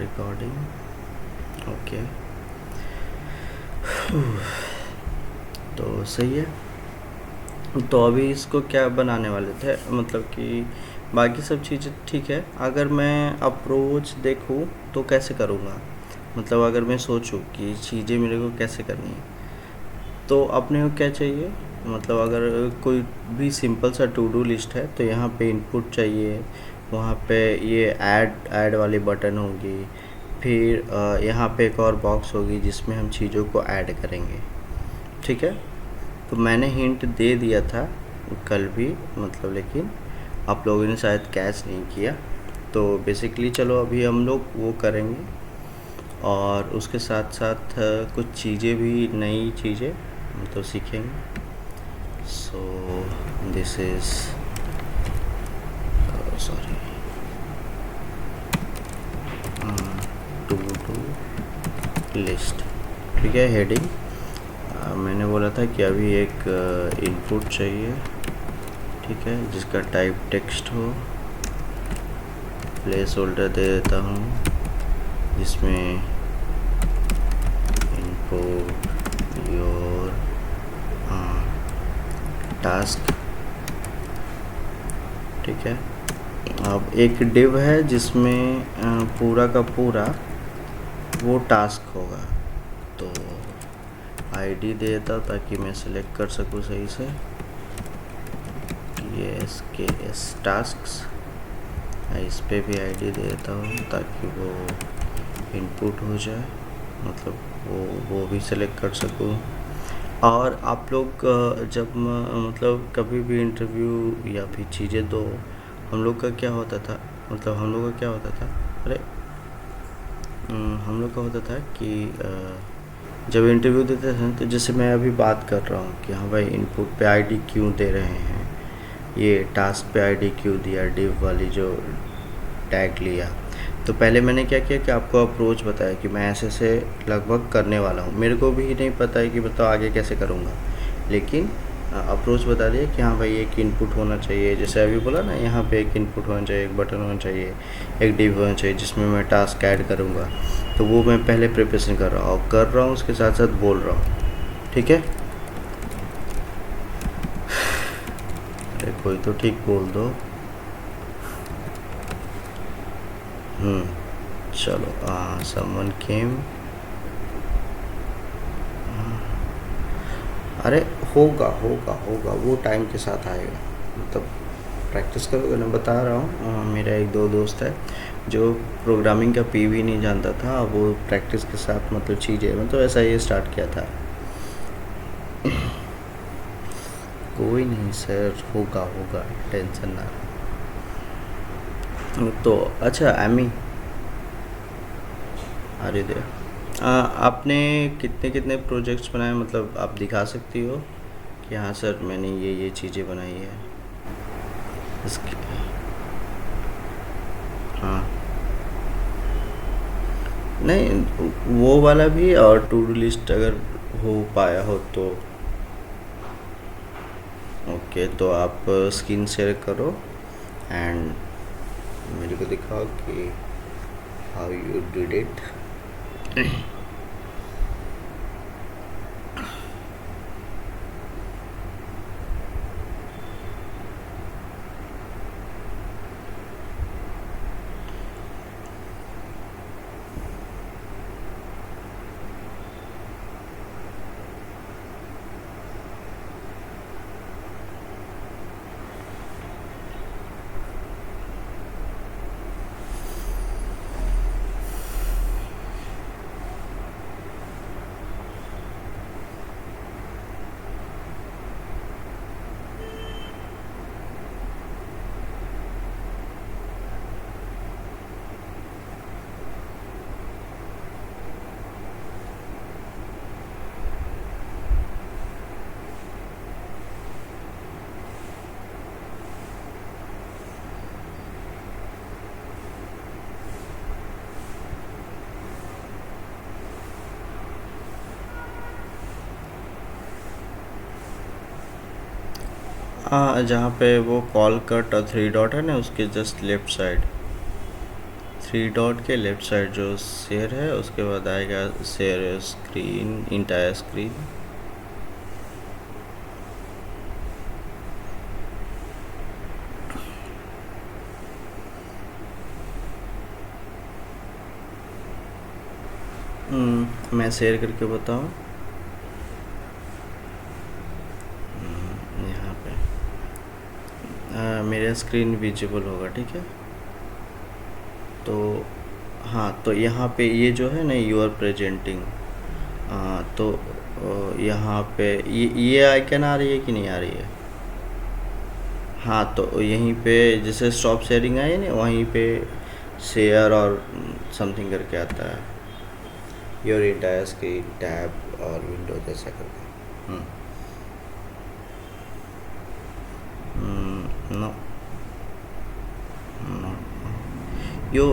Recording. Okay, तो सही है। तो अभी इसको क्या बनाने वाले थे, मतलब कि बाकी सब चीज़ें ठीक है। अगर मैं अप्रोच देखूँ तो कैसे करूँगा, मतलब अगर मैं सोचूं कि चीज़ें मेरे को कैसे करनी है, तो अपने को क्या चाहिए, मतलब अगर कोई भी सिंपल सा टू डू लिस्ट है तो यहाँ पे इनपुट चाहिए, वहाँ पे ये ऐड वाली बटन होगी, फिर यहाँ पे एक और बॉक्स होगी जिसमें हम चीज़ों को ऐड करेंगे। ठीक है, तो मैंने हिंट दे दिया था कल भी, मतलब लेकिन आप लोगों ने शायद कैच नहीं किया। तो बेसिकली चलो अभी हम लोग वो करेंगे, और उसके साथ साथ कुछ चीज़ें भी, नई चीज़ें तो सीखेंगे। So this is sorry to do list. ठीक है, हेडिंग मैंने बोला था कि अभी एक इनपुट चाहिए, ठीक है, जिसका टाइप टेक्स्ट हो। प्लेस होल्डर दे देता हूँ जिसमें इनपुट योर टास्क। ठीक है, अब एक डिव है जिसमें पूरा का पूरा वो टास्क होगा, तो आईडी दे देता ताकि मैं सिलेक्ट कर सकूँ सही से, TSKS टास्क्स। इस पे भी आईडी दे देता हूँ ताकि वो इनपुट हो जाए, मतलब वो भी सिलेक्ट कर सकूँ। और आप लोग जब मतलब कभी भी इंटरव्यू या फिर चीज़ें दो, हम लोग का क्या होता था, मतलब हम लोग का क्या होता था, अरे हम लोग का होता था कि जब इंटरव्यू देते थे तो जैसे मैं अभी बात कर रहा हूँ कि हाँ भाई इनपुट पे आईडी क्यों दे रहे हैं, ये टास्क पे आईडी क्यों दिया, डिव वाली जो टैग लिया। तो पहले मैंने क्या किया कि आपको अप्रोच बताया कि मैं ऐसे से लगभग करने वाला हूँ, मेरे को भी नहीं पता है कि बताओ आगे कैसे करूँगा, लेकिन अप्रोच बता दिया कि हाँ भाई एक इनपुट होना चाहिए, जैसे अभी बोला ना, यहाँ पे एक इनपुट होना चाहिए, एक बटन होना चाहिए, एक डिव होना चाहिए जिसमें मैं टास्क ऐड करूँगा। तो वो मैं पहले प्रिपरेशन कर रहा हूँ, उसके साथ साथ बोल रहा हूँ। ठीक है, अरे कोई तो ठीक बोल दो। चलो, समवन केम। अरे होगा होगा होगा, वो टाइम के साथ आएगा, मतलब प्रैक्टिस करोगे ना, बता रहा हूँ। मेरा एक दो दोस्त है जो प्रोग्रामिंग का पी भी नहीं जानता था, वो प्रैक्टिस के साथ मतलब चीज़ें, मतलब ऐसा ये स्टार्ट किया था। कोई नहीं सर, होगा होगा, टेंशन ना। तो अच्छा एमी, अरे दे आपने कितने कितने प्रोजेक्ट्स बनाए, मतलब आप दिखा सकती हो कि हाँ सर मैंने ये चीज़ें बनाई है इसकी। हाँ, नहीं वो वाला भी, और टू डू लिस्ट अगर हो पाया हो तो ओके। तो आप स्क्रीन शेयर करो एंड मेरे को दिखाओ कि हाउ यू डिड इट। हाँ, जहाँ पे वो कॉल कट और थ्री डॉट है ना, उसके just left side three dot के लेफ्ट साइड जो शेयर है उसके बाद आएगा शेयर स्क्रीन, इंटायर स्क्रीन। मैं शेयर करके बताऊँ। यहाँ पे मेरा स्क्रीन विजिबल होगा, ठीक है। तो हाँ, तो यहाँ पे ये जो है ना, यू आर प्रेजेंटिंग, तो यहाँ पे ये आइकन आ रही है कि नहीं आ रही है? हाँ, तो यहीं पे जैसे स्टॉप शेयरिंग है ना, वहीं पे शेयर और समथिंग करके आता है, योर इंटायर स्क्रीन टैब और विंडो जैसा करके। No no, you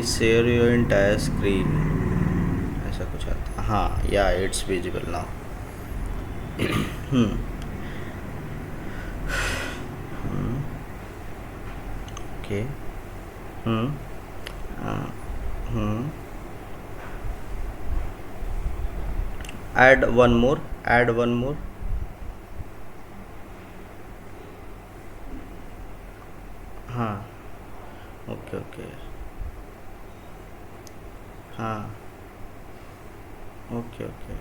share your entire screen ऐसा कुछ आता है। हाँ, yeah it's visible now. Okay. add one more, add one more। हाँ, ओके ओके। हाँ, okay okay.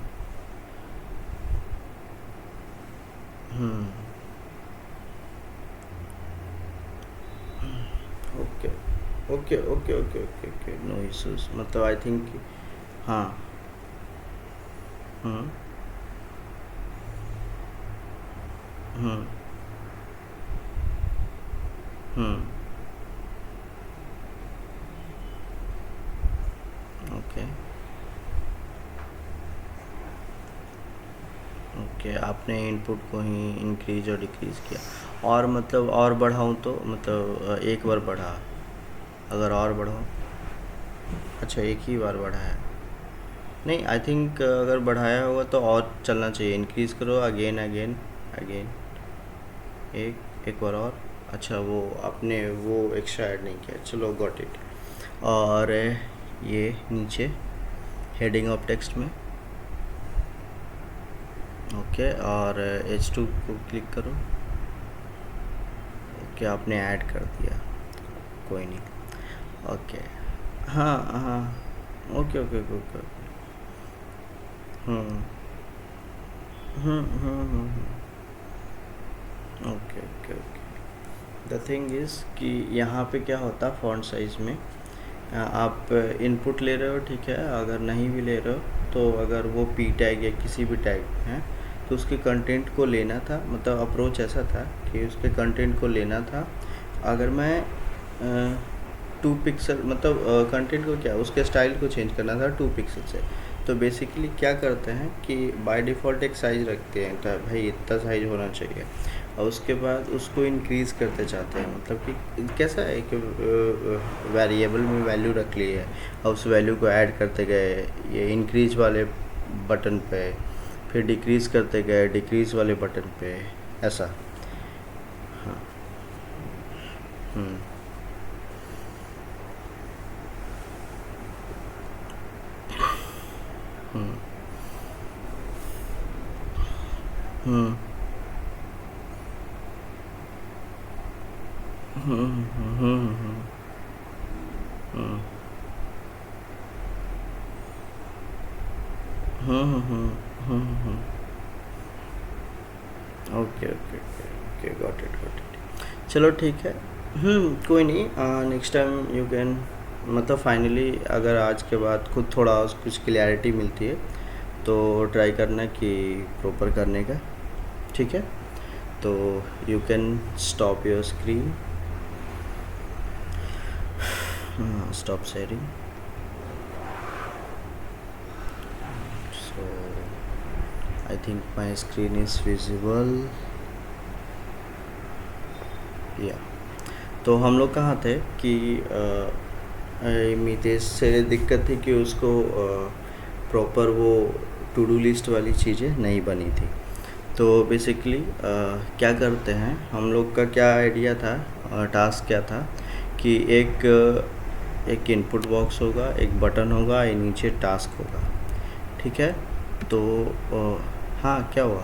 Okay okay okay okay okay okay, no issues. मतलब आई थिंक, हाँ। Hmm hmm hmm okay okay, आपने इनपुट को ही increase और decrease किया। और मतलब और बढ़ाऊँ तो मतलब एक बार बढ़ा, अगर और बढ़ाऊँ, अच्छा एक ही बार बढ़ा है। नहीं, आई थिंक अगर बढ़ाया होगा तो और चलना चाहिए, इंक्रीज करो, अगेन अगेन अगेन, एक बार और। अच्छा, वो आपने वो एक्स्ट्रा ऐड नहीं किया, चलो गॉट इट। और ये नीचे हेडिंग ऑफ टेक्स्ट में, ओके, और H2 को क्लिक करो। ओके, आपने ऐड कर दिया, कोई नहीं। ओके, हाँ हाँ, okay okay okay okay. Hmm hmm hmm hmm okay okay okay. The thing is कि यहाँ पे क्या होता है, फॉन्ट साइज़ में आप इनपुट ले रहे हो, ठीक है। अगर नहीं भी ले रहे हो तो अगर वो पी टैग या किसी भी टैग है तो उसके कंटेंट को लेना था, मतलब अप्रोच ऐसा था कि उसके कंटेंट को लेना था। अगर मैं 2 पिक्सल, मतलब कंटेंट को क्या, उसके स्टाइल को चेंज करना था 2 पिक्सल से, तो बेसिकली क्या करते हैं कि बाय डिफ़ॉल्ट एक साइज़ रखते हैं, तो भाई इतना साइज़ होना चाहिए, और उसके बाद उसको इंक्रीज़ करते जाते हैं। मतलब कि कैसा है कि वेरिएबल में वैल्यू रख ली है और उस वैल्यू को ऐड करते गए ये इंक्रीज़ वाले बटन पे, फिर डिक्रीज़ करते गए डिक्रीज़ वाले बटन पे, ऐसा। हाँ। Hmm hmm hmm hmm hmm hmm hmm okay okay okay okay, got it got it. चलो ठीक है। कोई नहीं, नेक्स्ट टाइम यू कैन, मतलब फाइनली अगर आज के बाद खुद थोड़ा कुछ क्लियरिटी मिलती है तो ट्राई करना कि प्रॉपर करने का, ठीक है। तो you can stop your screen, stop sharing. So I think my screen is visible, yeah। तो हम लोग कहाँ थे कि मितेश से दिक्कत थी कि उसको प्रॉपर वो टू डू लिस्ट वाली चीज़ें नहीं बनी थी। तो बेसिकली क्या करते हैं हम लोग का, क्या आइडिया था, टास्क क्या था कि एक एक इनपुट बॉक्स होगा, एक बटन होगा, ये नीचे टास्क होगा, ठीक है। तो हाँ, क्या हुआ?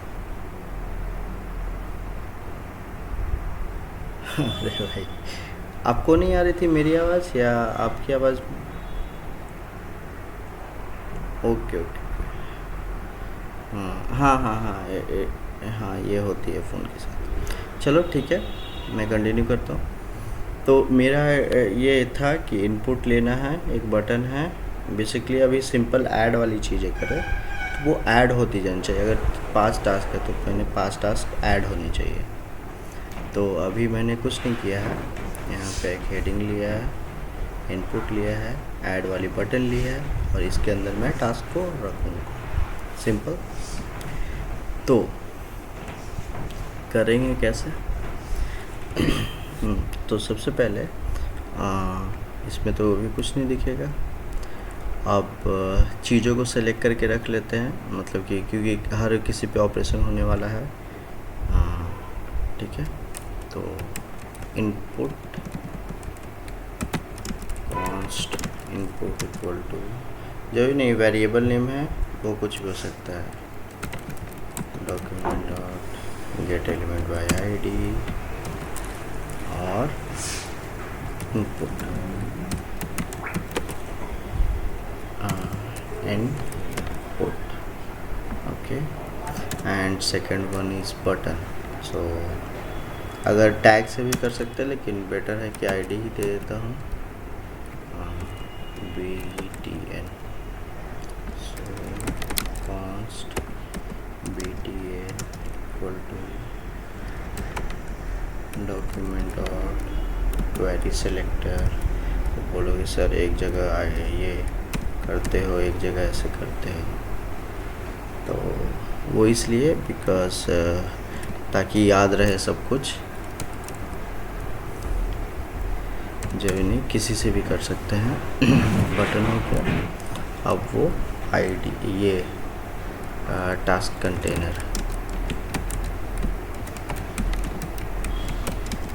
अरे भाई, आपको नहीं आ रही थी मेरी आवाज़ या आपकी आवाज़? Okay okay. हाँ हाँ हाँ हाँ, हाँ ये होती है फ़ोन के साथ। चलो ठीक है, मैं कंटिन्यू करता हूँ। तो मेरा ये था कि इनपुट लेना है, एक बटन है, बेसिकली अभी सिंपल ऐड वाली चीज़ें करें तो वो ऐड होती जानी चाहिए। अगर 5 टास्क है तो मैंने 5 टास्क ऐड होनी चाहिए। तो अभी मैंने कुछ नहीं किया है, यहाँ पे एक हेडिंग लिया है, इनपुट लिया है, ऐड वाली बटन ली है और इसके अंदर मैं टास्क को रखूँगा। सिंपल। तो करेंगे कैसे? तो सबसे पहले इसमें तो अभी कुछ नहीं दिखेगा। अब चीज़ों को सेलेक्ट करके रख लेते हैं, मतलब कि क्योंकि हर किसी पे ऑपरेशन होने वाला है, ठीक है। तो input const input equal to जो भी नहीं वेरिएबल नेम है वो कुछ भी हो सकता है, document dot get element by ID और input input, okay, and second one is button. So अगर टैग से भी कर सकते हैं लेकिन बेटर है कि आईडी ही दे देता हूँ, btn, so const btn equal to document dot query selector। तो बोलोगे सर एक जगह आए ये करते हो, एक जगह ऐसे करते हो, तो वो इसलिए बिकॉज ताकि याद रहे सब कुछ, जो नहीं किसी से भी कर सकते हैं। बटन हो गया। अब वो आईडी ये टास्क कंटेनर,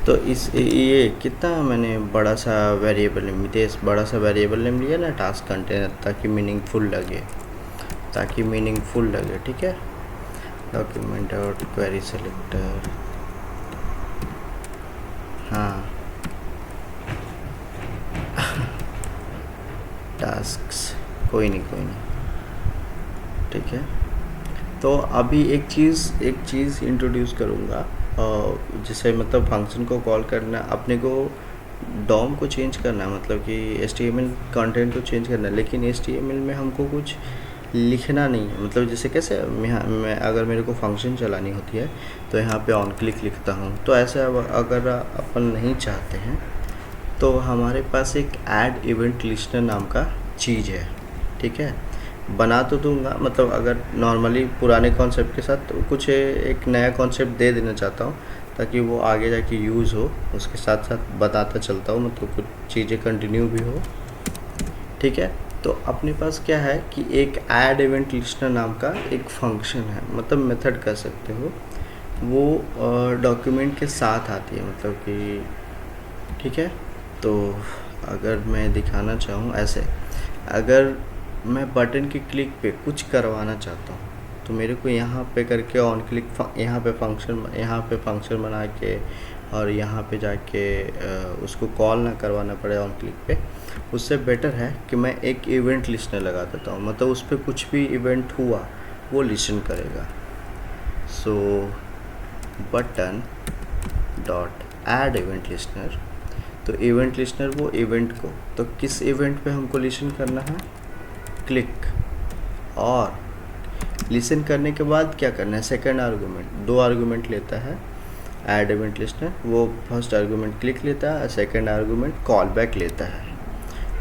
तो इस ये कितना मैंने बड़ा सा वेरिएबल नेम बड़ा सा वेरिएबल नेम लिया ना, टास्क कंटेनर, ताकि मीनिंगफुल लगे, ठीक है। डॉक्यूमेंट डॉट क्वेरी सेलेक्टर, हाँ टास्क्स, कोई नहीं, ठीक है। तो अभी एक चीज़ इंट्रोड्यूस करूँगा, जिसे मतलब फंक्शन को कॉल करना, अपने को डॉम को चेंज करना है, मतलब कि HTML कंटेंट को चेंज करना है, लेकिन HTML में हमको कुछ लिखना नहीं है। मतलब जैसे कैसे मैं अगर मेरे को फंक्शन चलानी होती है तो यहाँ पे ऑन क्लिक लिखता हूँ, तो ऐसे अगर अपन नहीं चाहते हैं तो हमारे पास एक ऐड इवेंट लिस्टनर नाम का चीज़ है, ठीक है। बना तो दूंगा, मतलब अगर नॉर्मली पुराने कॉन्सेप्ट के साथ तो कुछ एक नया कॉन्सेप्ट दे देना चाहता हूँ ताकि वो आगे जाके यूज़ हो, उसके साथ साथ बताता चलता हूँ, मतलब कुछ चीज़ें कंटिन्यू भी हो, ठीक है। तो अपने पास क्या है कि एक ऐड इवेंट लिस्टनर नाम का एक फंक्शन है, मतलब मेथड कह सकते हो, वो डॉक्यूमेंट के साथ आती है, मतलब कि ठीक है। तो अगर मैं दिखाना चाहूँ ऐसे, अगर मैं बटन की क्लिक पे कुछ करवाना चाहता हूँ तो मेरे को यहाँ पे करके ऑन क्लिक यहाँ पे फंक्शन बना के और यहाँ पे जाके उसको कॉल ना करवाना पड़े ऑन क्लिक पे, उससे बेटर है कि मैं एक इवेंट लिस्टनर लगा देता हूँ, मतलब उस पर कुछ भी इवेंट हुआ वो लिसन करेगा। So button dot add event listener, तो इवेंट लिस्टनर वो इवेंट को, तो किस इवेंट पे हमको लिसन करना है, क्लिक, और लिसन करने के बाद क्या करना है, सेकंड आर्गुमेंट, 2 आर्गुमेंट लेता है ऐड इवेंट लिस्टनर, वो फर्स्ट आर्गुमेंट क्लिक लेता है, सेकंड आर्गुमेंट कॉल बैक लेता है।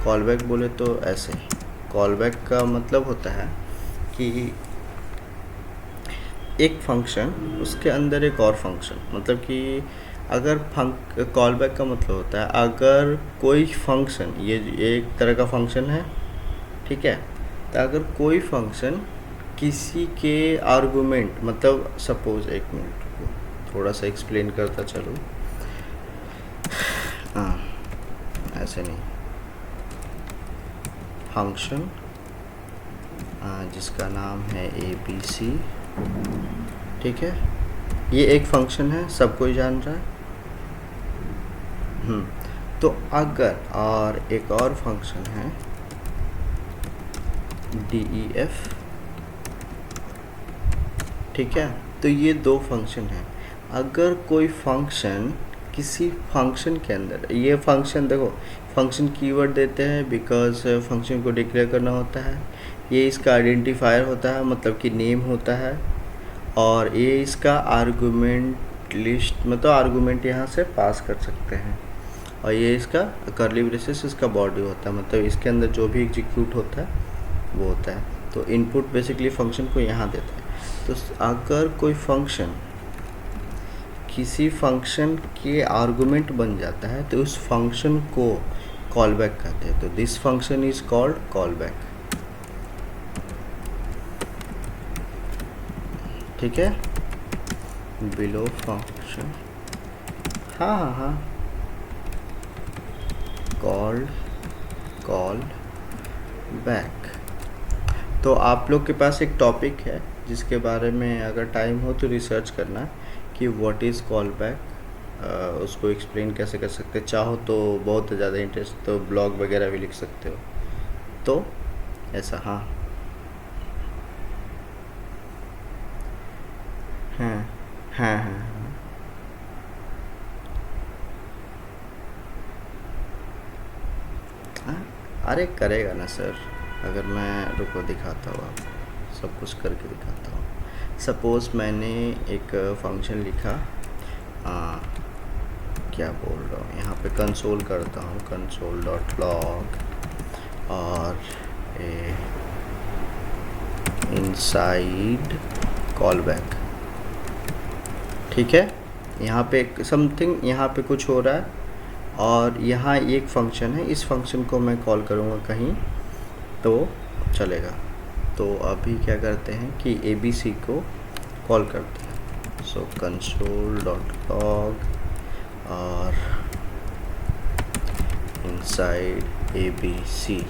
कॉल बैक बोले तो ऐसे, कॉल बैक का मतलब होता है कि एक फंक्शन उसके अंदर एक और फंक्शन, मतलब कि अगर कॉल बैक का मतलब होता है अगर कोई फंक्शन, ये एक तरह का फंक्शन है, ठीक है। तो अगर कोई फंक्शन किसी के आर्गुमेंट, मतलब सपोज, एक मिनट रुको, थोड़ा सा एक्सप्लेन करता चलो, हाँ ऐसे नहीं, फंक्शन जिसका नाम है ABC, ठीक है। ये एक फंक्शन है, सब कोई जान रहा है। तो अगर और एक और फंक्शन है DEF, ठीक है। तो ये दो फंक्शन हैं। अगर कोई फंक्शन किसी फंक्शन के अंदर, ये फंक्शन देखो, फंक्शन कीवर्ड देते हैं बिकॉज फंक्शन को डिक्लेयर करना होता है। ये इसका आइडेंटिफायर होता है, मतलब कि नेम होता है। और ये इसका आर्गुमेंट लिस्ट, मतलब आर्गुमेंट यहाँ से पास कर सकते हैं। और ये इसका कर्ली ब्रेसेस इसका बॉडी होता है, मतलब इसके अंदर जो भी एग्जीक्यूट होता है वो होता है। तो इनपुट बेसिकली फंक्शन को यहाँ देता है। तो अगर कोई फंक्शन किसी फंक्शन के आर्गुमेंट बन जाता है तो उस फंक्शन को कॉल बैक कहते हैं। तो this function is called call back, ठीक है। बिलो फंक्शन, हाँ, कॉल बैक। तो आप लोग के पास एक टॉपिक है जिसके बारे में अगर टाइम हो तो रिसर्च करना कि व्हाट इज़ कॉल बैक, उसको एक्सप्लेन कैसे कर सकते हैं। चाहो तो बहुत ज़्यादा इंटरेस्ट तो ब्लॉग वगैरह भी लिख सकते हो। तो ऐसा, हाँ हाँ हाँ हाँ हाँ। अरे करेगा ना सर, अगर मैं रुको दिखाता हूँ, आप सब कुछ करके दिखाता हूँ। सपोज़ मैंने एक फंक्शन लिखा, क्या बोल रहा हूँ, यहाँ पे कंसोल करता हूँ, console.log और इनसाइड कॉल बैक, ठीक है। यहाँ पे समथिंग, यहाँ पे कुछ हो रहा है और यहाँ एक फंक्शन है, इस फंक्शन को मैं कॉल करूँगा कहीं तो चलेगा। तो अभी क्या करते हैं कि ABC को कॉल करते हैं। सो console.log और इनसाइड ABC,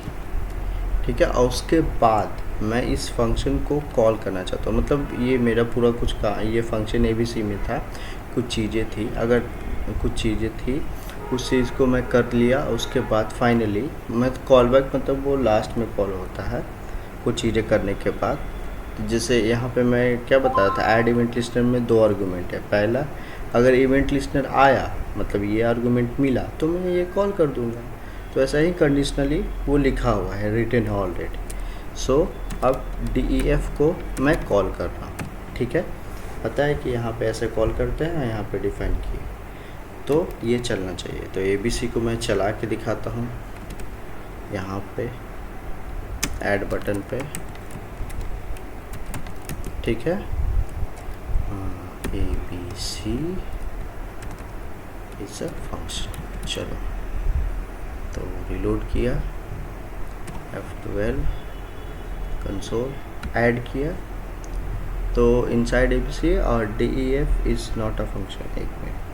ठीक है। और उसके बाद मैं इस फंक्शन को कॉल करना चाहता हूँ, मतलब ये मेरा पूरा कुछ का ये फंक्शन ABC में था, कुछ चीज़ें थी, अगर कुछ चीज़ें थी उस चीज़ को मैं कर लिया। उसके बाद फाइनली मैं कॉल बैक, मतलब वो लास्ट में कॉल होता है कुछ चीज़ें करने के बाद। जैसे यहाँ पे मैं क्या बताया था, ऐड इवेंट लिस्टनर में दो आर्गूमेंट है। पहला, अगर इवेंट लिस्टनर आया, मतलब ये आर्गूमेंट मिला, तो मैं ये कॉल कर दूँगा। तो ऐसा ही कंडीशनली वो लिखा हुआ है, रिटन है ऑलरेडी। सो अब DEF को मैं कॉल कर रहा हूँ, ठीक है। पता है कि यहाँ पे ऐसे कॉल करते हैं, यहाँ पे डिफाइन किए, तो ये चलना चाहिए। तो ABC को मैं चला के दिखाता हूँ, यहाँ पे ऐड बटन पे, ठीक है। ABC इज अ फंक्शन, चलो। तो रिलोड किया, F12 कंसोल, ऐड किया, तो इनसाइड ABC और DEF is not a function. एक minute,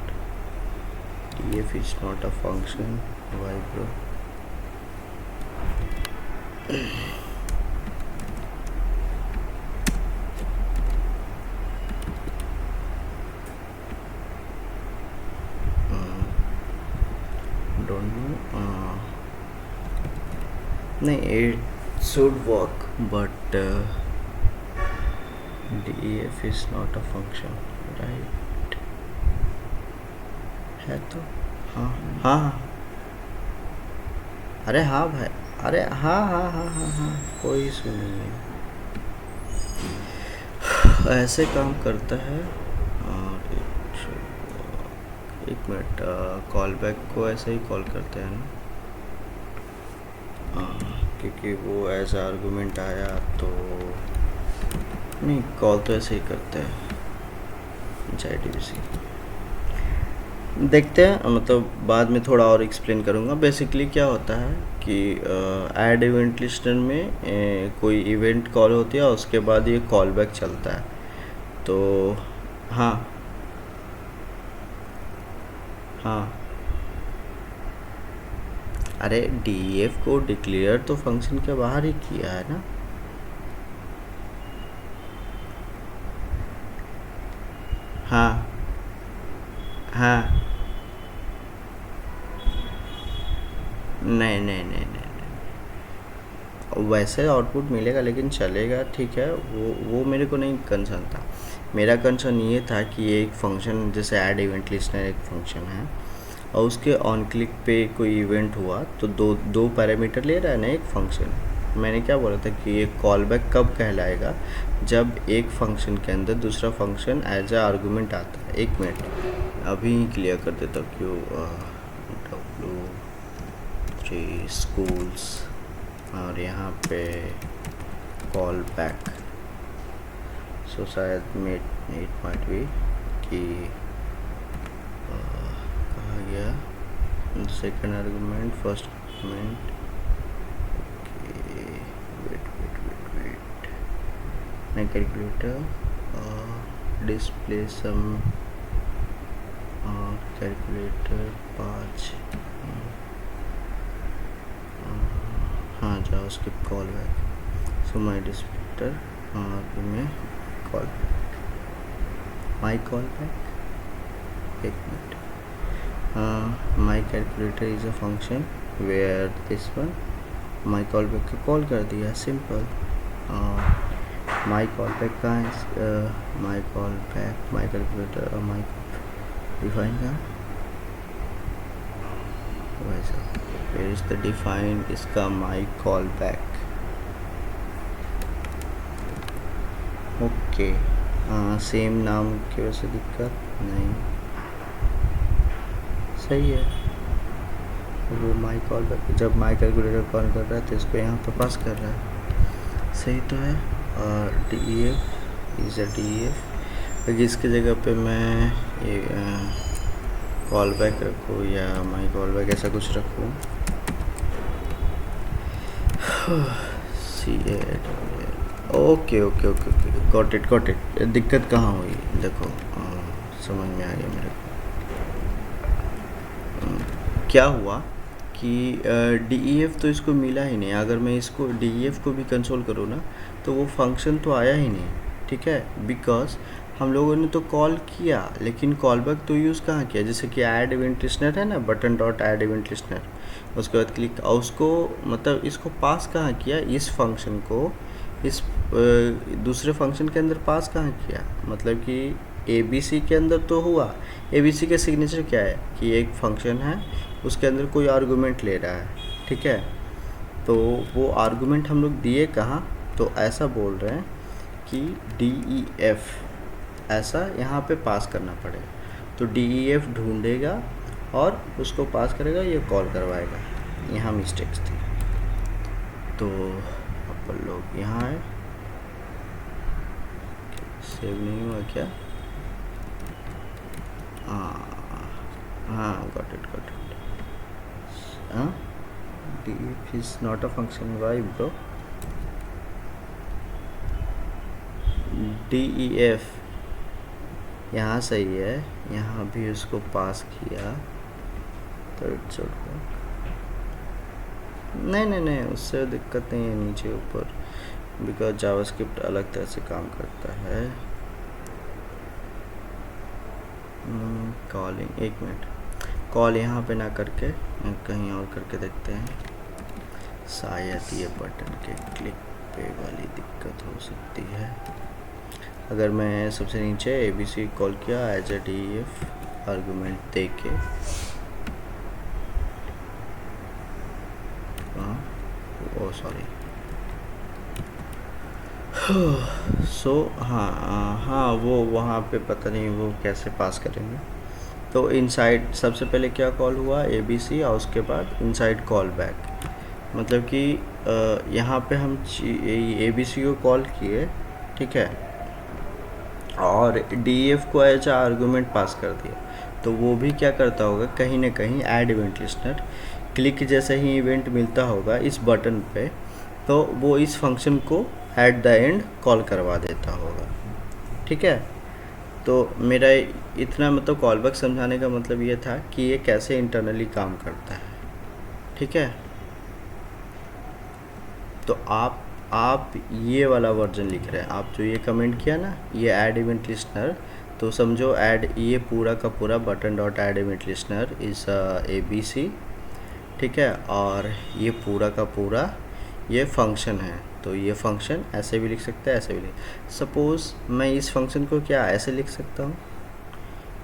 DEF is not a function, why bro? Don't know, नहीं, it should work but DEF is not a function, right? है तो, हाँ हाँ, अरे हाँ भाई, अरे हाँ हाँ हाँ हाँ हाँ, कोई इशू नहीं है, ऐसे काम करता है। और एक मिनट, कॉल बैक को ऐसे ही कॉल करते हैं ना, क्योंकि वो एज आर्गूमेंट आया तो नहीं, कॉल तो ऐसे ही करते हैं। DBC देखते हैं, मतलब बाद में थोड़ा और एक्सप्लेन करूँगा। बेसिकली क्या होता है कि ऐड इवेंट लिस्टनर में कोई इवेंट कॉल होती है और उसके बाद ये कॉल बैक चलता है। तो हाँ हाँ, अरे DEF को डिक्लेयर तो फंक्शन के बाहर ही किया है ना। हाँ हाँ, नहीं, वैसे आउटपुट मिलेगा लेकिन चलेगा, ठीक है। वो मेरे को नहीं कंसर्न था। मेरा कंसर्न ये था कि ये एक फंक्शन जैसे ऐड इवेंट लिस्टनर एक फंक्शन है और उसके ऑन क्लिक पे कोई इवेंट हुआ तो दो दो पैरामीटर ले रहा है ना एक फंक्शन। मैंने क्या बोला था कि ये कॉल बैक कब कहलाएगा, जब एक फंक्शन के अंदर दूसरा फंक्शन एज ए आर्गूमेंट आता है। एक मिनट अभी क्लियर कर देता हूँ क्यों। W3 स्कूल्स और यहाँ पे कॉल बैक, सो शायद इट माइट बी कि कहा गया second argument first argument. Wait मैं कैलकुलेटर डिस्प्ले सम कैलकुलेटर 5 हाँ जाओ skip call back. So my displayer में कॉल माई कॉल बैक। एक minute, my calculator is a function where this one my call back को call कर दिया, simple. My call back का my call back my calculator और my define का वैसा where is the define इसका माई call back. Okay, same नाम की वजह से दिक्कत नहीं, सही है। वो माई कॉल बैक जब माई कैलकुलेटर कॉल कर रहा है तो इसको यहाँ पे पास कर रहा है, सही तो है। और DEF इज़ अ DEF, इसकी जगह पे मैं ये कॉल बैक रखूँ या माई कॉल बैक ऐसा कुछ रखूँ। Okay, got it. दिक्कत कहाँ हुई देखो, समझ में आ गया मेरे को। क्या हुआ कि DEF तो इसको मिला ही नहीं। अगर मैं इसको DEF को भी कंसोल करूँ ना तो वो फंक्शन तो आया ही नहीं, ठीक है। बिकॉज हम लोगों ने तो कॉल किया लेकिन कॉल बैक तो यूज़ कहाँ किया, जैसे कि ऐड इवेंट लिस्टनर है ना, button dot add event listener, उसके बाद क्लिक और उसको मतलब इसको पास कहाँ किया, इस फंक्शन को इस दूसरे फंक्शन के अंदर पास कहाँ किया, मतलब कि ABC के अंदर तो हुआ। ABC के सिग्नेचर क्या है कि एक फंक्शन है उसके अंदर कोई आर्गूमेंट ले रहा है, ठीक है। तो वो आर्गूमेंट हम लोग दिए कहाँ, तो ऐसा बोल रहे हैं कि DEF ऐसा यहाँ पे पास करना पड़ेगा। तो DEF ढूंढेगा और उसको पास करेगा, ये कॉल करवाएगा। यहाँ मिस्टेक्स थी तो अपन लोग यहाँ आए, सेव नहीं हुआ क्या। हाँ got it DEF is not a function, why bro? DEF यहाँ सही है, यहाँ भी उसको पास किया तो इट्स ओके। नहीं उससे दिक्कत नहीं है नीचे ऊपर, बिकॉज जावास्क्रिप्ट अलग तरह से काम करता है। कॉलिंग, एक मिनट, कॉल यहाँ पे ना करके कहीं और करके देखते हैं, शायद ये बटन के क्लिक पे वाली दिक्कत हो सकती है। अगर मैं सबसे नीचे ABC कॉल किया एज ए DEF आर्गूमेंट दे के, ओ सॉरी, सो हाँ वो वहाँ पे पता नहीं वो कैसे पास करेंगे। तो इनसाइड सबसे पहले क्या कॉल हुआ ABC और उसके बाद इनसाइड कॉल बैक, मतलब कि यहाँ पे हम ABC को कॉल किए, ठीक है, और DEF को एज आर्गूमेंट पास कर दिया। तो वो भी क्या करता होगा, कहीं ना कहीं ऐड इवेंट लिस्टनर क्लिक जैसे ही इवेंट मिलता होगा इस बटन पे, तो वो इस फंक्शन को एट द एंड कॉल करवा देता होगा, ठीक है। तो मेरा इतना मतलब कॉल बैक समझाने का मतलब ये था कि ये कैसे इंटरनली काम करता है, ठीक है। तो आप ये वाला वर्जन लिख रहे हैं, आप जो ये कमेंट किया ना, ये ऐड इवेंट लिस्टनर, तो समझो ऐड, ये पूरा का पूरा button dot add event listener इस ABC, ठीक है। और ये पूरा का पूरा ये फंक्शन है, तो ये फंक्शन ऐसे भी लिख सकते हैं, ऐसे भी लिख, सपोज़ मैं इस फंक्शन को क्या ऐसे लिख सकता हूँ,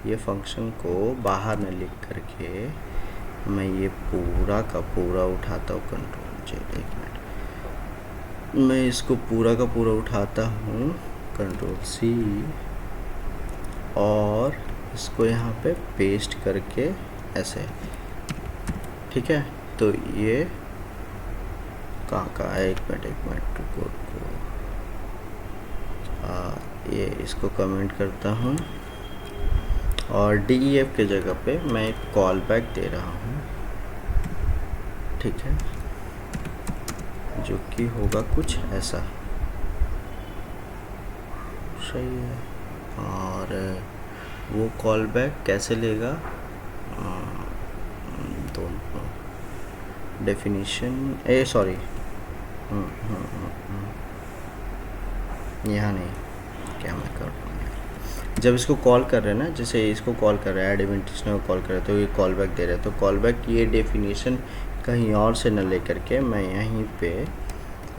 ये फंक्शन को बाहर न लिख करके मैं ये पूरा का पूरा उठाता हूँ, कंट्रोल Z, एक मिनट, मैं इसको पूरा का पूरा उठाता हूँ, कंट्रोल C, और इसको यहाँ पे पेस्ट करके ऐसे, ठीक है। तो ये कहाँ है, एक मिनट रुको, ये इसको कमेंट करता हूँ, और DEF के जगह पे मैं एक कॉल बैक दे रहा हूँ, ठीक है, जो कि होगा कुछ ऐसा, सही है। और वो कॉल बैक कैसे लेगा, दोनों डेफिनेशन, सॉरी, यहाँ नहीं, क्या मैं कर रहा हूँ, जब इसको कॉल कर रहे हैं ना, जैसे इसको कॉल कर रहे हैं, ऐड इवेंट लिस्टनर को कॉल कर रहे हैं, तो ये कॉल बैक दे रहे हैं, तो कॉल बैक ये डेफिनेशन कहीं और से न लेकर के मैं यहीं पे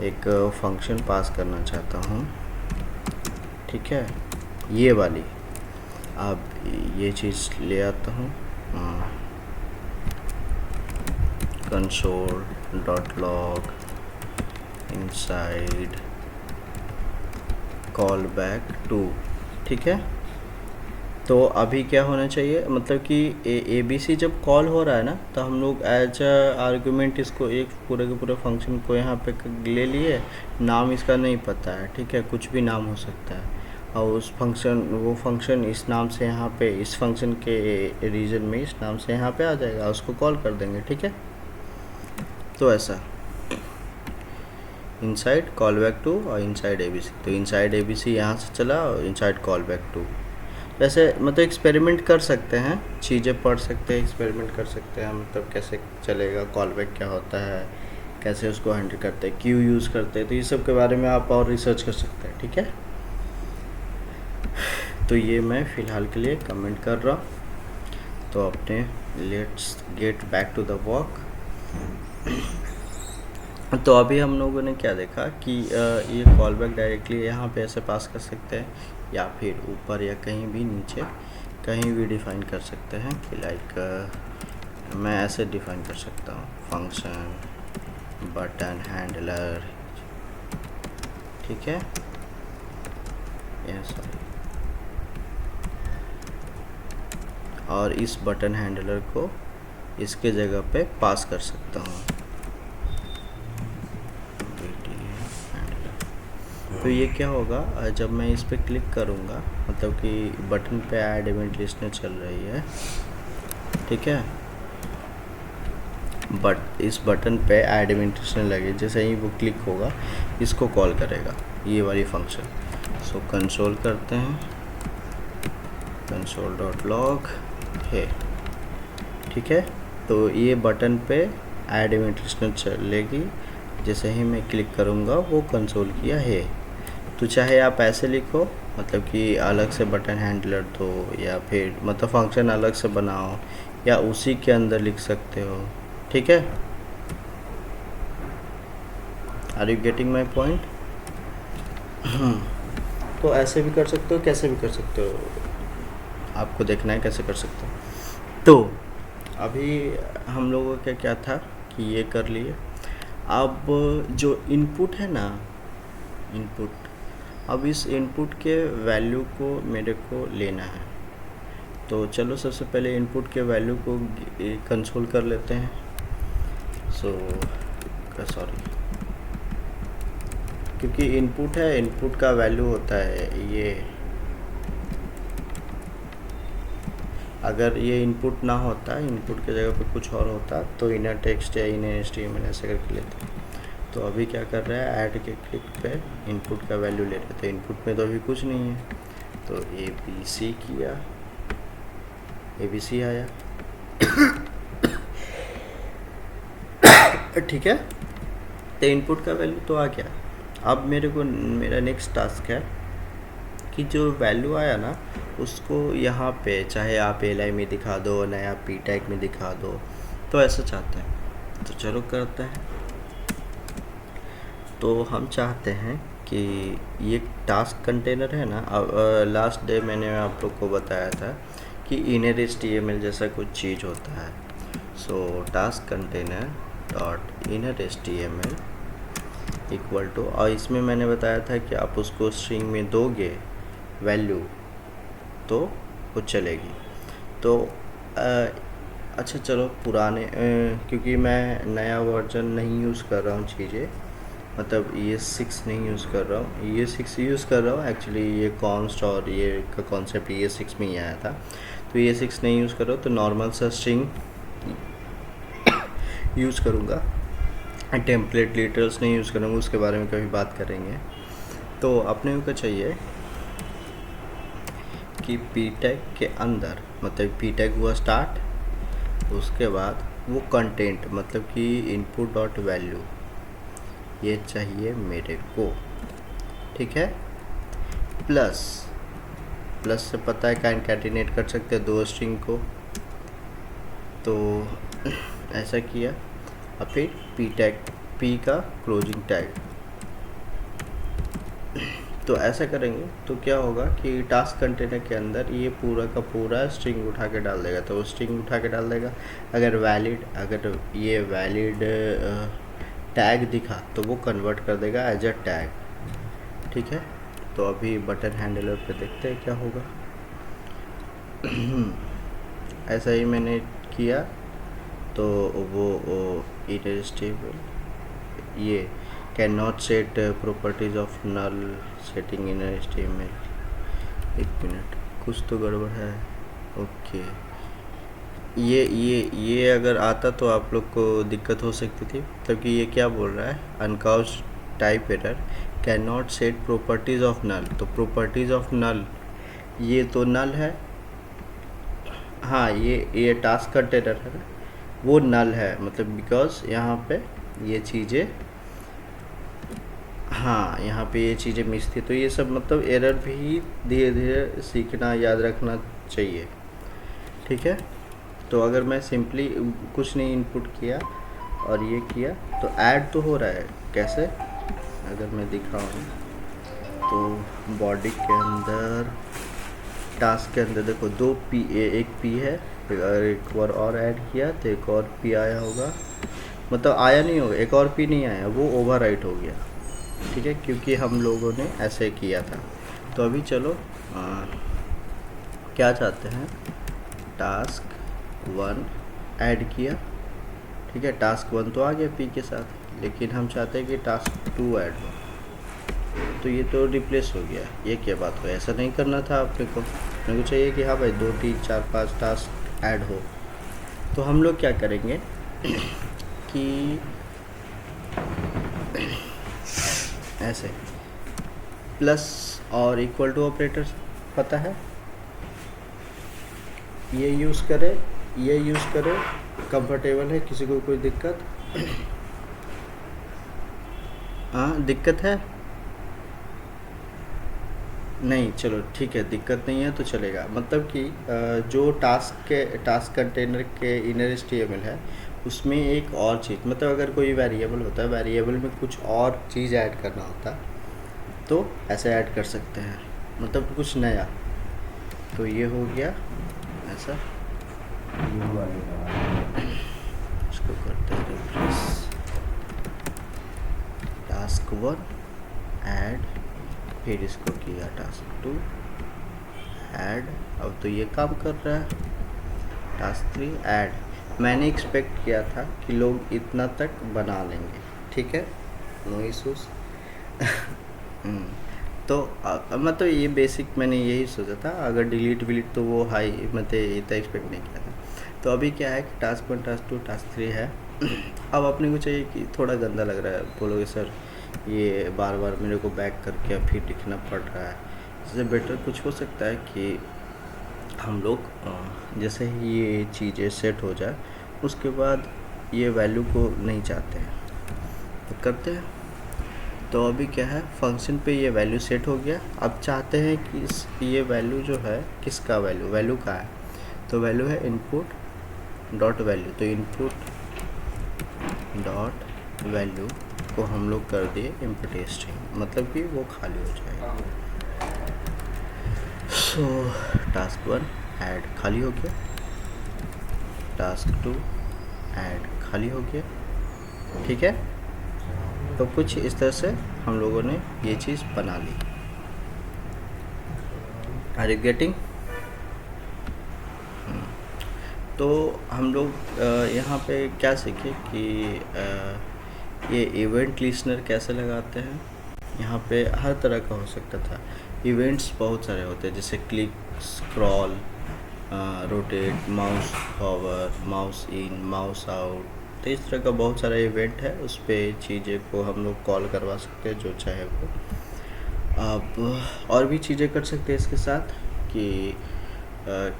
एक फंक्शन पास करना चाहता हूँ, ठीक है, ये वाली। अब ये चीज़ ले आता हूँ, console dot log inside call back two, ठीक है। तो अभी क्या होना चाहिए, मतलब कि ABC जब कॉल हो रहा है ना, तो हम लोग एज आर्गुमेंट इसको एक पूरे के पूरे फंक्शन को यहाँ पे ले लिए, नाम इसका नहीं पता है, ठीक है, कुछ भी नाम हो सकता है, और उस फंक्शन, वो फंक्शन इस नाम से यहाँ पे, इस फंक्शन के रीजन में इस नाम से यहाँ पे आ जाएगा, उसको कॉल कर देंगे, ठीक है। तो ऐसा इनसाइड कॉल बैक टू और इनसाइड ABC, तो इनसाइड ABC यहाँ से चला और इनसाइड कॉल बैक टू, वैसे मतलब एक्सपेरिमेंट कर सकते हैं, चीज़ें पढ़ सकते हैं, एक्सपेरिमेंट कर सकते हैं, मतलब कैसे चलेगा, कॉल बैक क्या होता है, कैसे उसको हैंडल करते हैं, क्यों यूज़ करते हैं, तो ये सब के बारे में आप और रिसर्च कर सकते हैं, ठीक है। तो ये मैं फ़िलहाल के लिए कमेंट कर रहा हूँ। तो अपने let's get back to the work. तो अभी हम लोगों ने क्या देखा कि ये कॉल बैक डायरेक्टली यहाँ पे ऐसे पास कर सकते हैं, या फिर ऊपर या कहीं भी नीचे कहीं भी डिफ़ाइन कर सकते हैं, कि लाइक मैं ऐसे डिफ़ाइन कर सकता हूँ, फंक्शन बटन हैंडलर, ठीक है, सॉरी, और इस बटन हैंडलर को इसके जगह पे पास कर सकता हूँ, तो ये क्या होगा, जब मैं इस पर क्लिक करूँगा, मतलब कि बटन पे ऐड इवेंट लिस्टनर चल रही है, ठीक है, बट इस बटन पे ऐड इवेंट लिस्टनर लगे, जैसे ही वो क्लिक होगा इसको कॉल करेगा, ये वाली फंक्शन। सो कंसोल करते हैं, कंसोल डॉट लॉग है, ठीक है। तो ये बटन पे ऐड इवेंट लिस्टनर चलेगी, जैसे ही मैं क्लिक करूँगा वो कंसोल किया है। तो चाहे आप ऐसे लिखो, मतलब कि अलग से बटन हैंडलर दो, या फिर मतलब फंक्शन अलग से बनाओ, या उसी के अंदर लिख सकते हो, ठीक है। Are you getting my point? तो ऐसे भी कर सकते हो, कैसे भी कर सकते हो, आपको देखना है कैसे कर सकते हो। तो अभी हम लोगों का क्या था कि ये कर लिए। अब जो इनपुट है ना, इनपुट, अब इस इनपुट के वैल्यू को मेरे को लेना है। तो चलो सबसे पहले इनपुट के वैल्यू को कंसोल कर लेते हैं। सॉरी, क्योंकि इनपुट है, इनपुट का वैल्यू होता है ये, अगर ये इनपुट ना होता, इनपुट की जगह पे कुछ और होता, तो इनर टेक्स्ट या इनर HTML ऐसे करके लेते हैं। तो अभी क्या कर रहा है, ऐड के क्लिक पे इनपुट का वैल्यू ले रहे थे, इनपुट में तो अभी कुछ नहीं है, तो ABC किया, ABC आया ठीक है, तो इनपुट का वैल्यू तो आ गया। अब मेरा नेक्स्ट टास्क है कि जो वैल्यू आया ना उसको यहाँ पे चाहे आप एल में दिखा दो, नया पी टैग में दिखा दो, तो ऐसा चाहते हैं। तो चलो करते हैं। तो हम चाहते हैं कि ये टास्क कंटेनर है ना, अब लास्ट डे मैंने आप लोग को बताया था कि इनर HTML जैसा कुछ चीज़ होता है। So task container dot inner HTML equal to, और इसमें मैंने बताया था कि आप उसको स्ट्रिंग में दोगे वैल्यू तो वो चलेगी। तो अच्छा चलो पुराने क्योंकि मैं नया वर्जन नहीं यूज़ कर रहा हूँ चीज़ें, मतलब ये 6 नहीं यूज़ कर रहा हूँ, ये 6 यूज़ कर रहा हूँ एक्चुअली। ये कॉन्स्ट और ये का कॉन्सेप्ट ये 6 में ही आया था, तो ये 6 नहीं यूज़ कर रहा हूँ, तो नॉर्मल सा स्ट्रिंग यूज़ करूँगा। टेम्पलेट लिटरल्स नहीं यूज़ करूँगा, उसके बारे में कभी बात करेंगे। तो अपने को चाहिए कि पी टैग के अंदर, मतलब पी टैग हुआ स्टार्ट, उसके बाद वो कंटेंट मतलब कि इनपुट डॉट वैल्यू ये चाहिए मेरे को, ठीक है। प्लस से पता है कॉन्कैटिनेट कर सकते हैं दो स्ट्रिंग को, तो ऐसा किया। और फिर पी टैग, पी का क्लोजिंग टैग, तो ऐसा करेंगे तो क्या होगा कि टास्क कंटेनर के अंदर ये पूरा का पूरा स्ट्रिंग उठा के डाल देगा। तो स्ट्रिंग उठा के डाल देगा, अगर ये वैलिड टैग दिखा तो वो कन्वर्ट कर देगा एज अ टैग, ठीक है। तो अभी बटन हैंडलर पे देखते हैं क्या होगा। ऐसा ही मैंने किया, तो वो इनर HTML ये cannot set properties of null setting in HTML। एक मिनट, कुछ तो गड़बड़ है। ओके, ये अगर आता तो आप लोग को दिक्कत हो सकती थी, मतलब कि ये क्या बोल रहा है, uncaught type error cannot set properties of null. तो प्रॉपर्टीज ऑफ नल ये तो नल है, हाँ ये टास्क कंटेनर है ना, वो नल है, मतलब बिकॉज यहाँ पे ये चीज़ें, हाँ यहाँ पे ये चीज़ें मिस थी। तो ये सब मतलब एरर भी धीरे धीरे सीखना, याद रखना चाहिए, ठीक है। तो अगर मैं सिंपली कुछ नहीं इनपुट किया और ये किया तो ऐड तो हो रहा है। कैसे, अगर मैं दिखाऊँ तो बॉडी के अंदर, टास्क के अंदर देखो दो पी, एक पी है, अगर एक बार और ऐड किया तो एक और पी आया होगा, मतलब आया नहीं होगा, एक और पी नहीं आया, वो ओवरराइट हो गया, ठीक है, क्योंकि हम लोगों ने ऐसे किया था। तो अभी चलो क्या चाहते हैं, टास्क 1 ऐड किया, ठीक है। टास्क 1 तो आ गया पी के साथ, लेकिन हम चाहते हैं कि टास्क 2 ऐड हो, तो ये तो रिप्लेस हो गया। ये क्या बात हो, ऐसा नहीं करना था अपने को चाहिए कि हाँ भाई 2 3 4 5 टास्क ऐड हो। तो हम लोग क्या करेंगे कि ऐसे प्लस और इक्वल टू ऑपरेटर्स पता है, ये यूज़ करें, कंफर्टेबल है, किसी को कोई दिक्कत? हाँ दिक्कत है नहीं, चलो ठीक है, दिक्कत नहीं है तो चलेगा। मतलब कि जो टास्क कंटेनर के इनर HTML है उसमें एक और चीज़, मतलब अगर कोई वेरिएबल होता है, वेरिएबल में कुछ और चीज़ ऐड करना होता तो ऐसे ऐड कर सकते हैं, मतलब कुछ नया। तो ये हो गया ऐसा, इसको करते हैं रिप्लेस, टास्क 1 ऐड, फिर इसको किया टास्क 2 ऐड। अब तो ये काम कर रहा है। Task 3 add. मैंने एक्सपेक्ट किया था कि लोग इतना तक बना लेंगे, ठीक है, नो इशूज़। तो मतलब ये बेसिक मैंने यही सोचा था, अगर डिलीट तो वो हाई, मतलब इतना एक्सपेक्ट नहीं किया था। तो अभी क्या है कि टास्क 1 टास्क 2 टास्क 3 है। अब अपने को चाहिए कि थोड़ा गंदा लग रहा है, बोलोगे सर ये बार बार मेरे को बैक करके फिर लिखना पड़ रहा है, इससे बेटर कुछ हो सकता है कि हम लोग जैसे ही ये चीज़ें सेट हो जाए उसके बाद ये वैल्यू को नहीं चाहते हैं, तो करते हैं। तो अभी क्या है, फंक्शन पे ये वैल्यू सेट हो गया। अब चाहते हैं कि ये वैल्यू जो है किसका वैल्यू का है, तो वैल्यू है इनपुट डॉट वैल्यू। तो इनपुट डॉट वैल्यू को हम लोग कर दिए एम्प्टी स्ट्रिंग, मतलब कि वो खाली हो जाएगा। सो टास्क 1 ऐड खाली हो गया, टास्क 2 ऐड खाली हो गया, ठीक है। तो कुछ इस तरह से हम लोगों ने ये चीज़ बना ली। Are you getting? तो हम लोग यहाँ पे क्या सीखे कि ये इवेंट लिस्नर कैसे लगाते हैं। यहाँ पे हर तरह का हो सकता था, इवेंट्स बहुत सारे होते हैं, जैसे click, scroll, rotate, mouse forward, mouse in, mouse out. तो इस तरह का बहुत सारा इवेंट है, उस पर चीज़ें को हम लोग कॉल करवा सकते हैं जो चाहे वो। आप और भी चीज़ें कर सकते हैं इसके साथ कि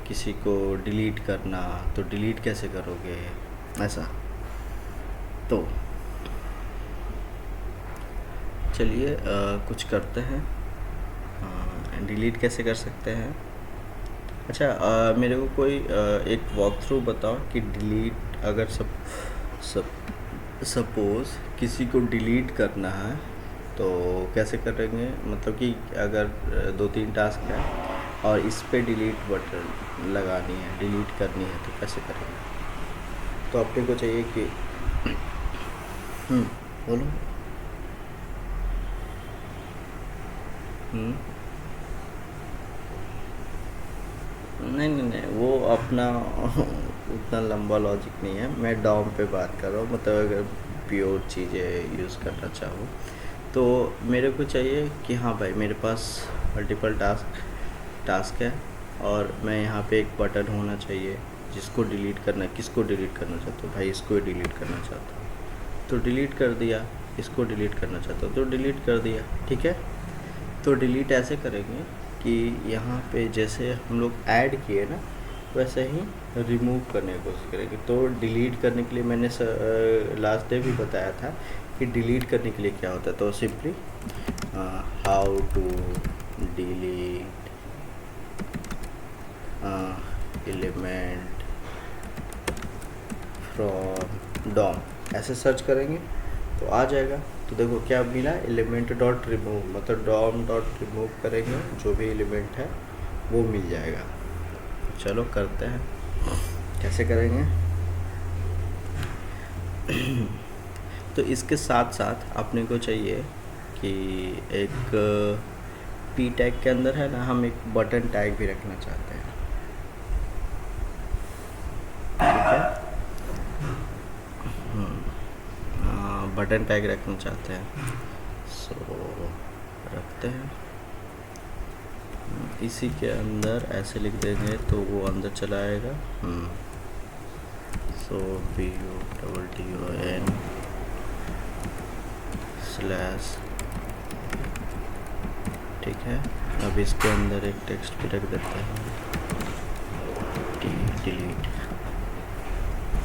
किसी को डिलीट करना, तो डिलीट कैसे करोगे ऐसा। तो चलिए कुछ करते हैं, डिलीट कैसे कर सकते हैं। अच्छा मेरे को कोई एक वॉक थ्रू बताओ कि डिलीट अगर सपोज़ किसी को डिलीट करना है तो कैसे करेंगे। मतलब कि अगर 2-3 टास्क है और इस पे डिलीट बटन लगानी है, डिलीट करनी है, तो कैसे करेंगे। तो अपने को चाहिए कि बोलो। नहीं, वो अपना उतना लंबा लॉजिक नहीं है। मैं डॉम पे बात कर रहा हूँ, मतलब अगर प्योर चीज़ें यूज़ करना चाहो तो मेरे को चाहिए कि हाँ भाई मेरे पास मल्टीपल टास्क है और मैं यहाँ पे एक बटन होना चाहिए जिसको डिलीट करना। किसको डिलीट करना चाहता हूँ भाई, इसको डिलीट करना चाहता हूँ तो डिलीट कर दिया, इसको डिलीट करना चाहता हूँ तो डिलीट कर दिया, ठीक है। तो डिलीट ऐसे करेंगे कि यहाँ पे जैसे हम लोग ऐड किए ना, वैसे ही रिमूव करने की कोशिश करेंगे। तो डिलीट करने के लिए मैंने लास्ट डे भी बताया था कि डिलीट करने के लिए क्या होता है। तो simply how to delete element from DOM ऐसे सर्च करेंगे तो आ जाएगा। तो देखो क्या मिला, एलिमेंट डॉट रिमूव, मतलब डॉम डॉट रिमूव करेंगे जो भी एलिमेंट है वो मिल जाएगा। चलो करते हैं, कैसे करेंगे। तो इसके साथ साथ अपने को चाहिए कि एक पी टैग के अंदर है ना, हम एक बटन टैग भी रखना चाहते हैं, ठीक है। बटन टैग रखना चाहते हैं, सो रखते हैं। इसी के अंदर ऐसे लिख देंगे तो वो अंदर चला आएगा। सो BUTTON स्लैश, ठीक है। अब इसके अंदर एक टेक्स्ट भी रख देते हैं, डिलीट।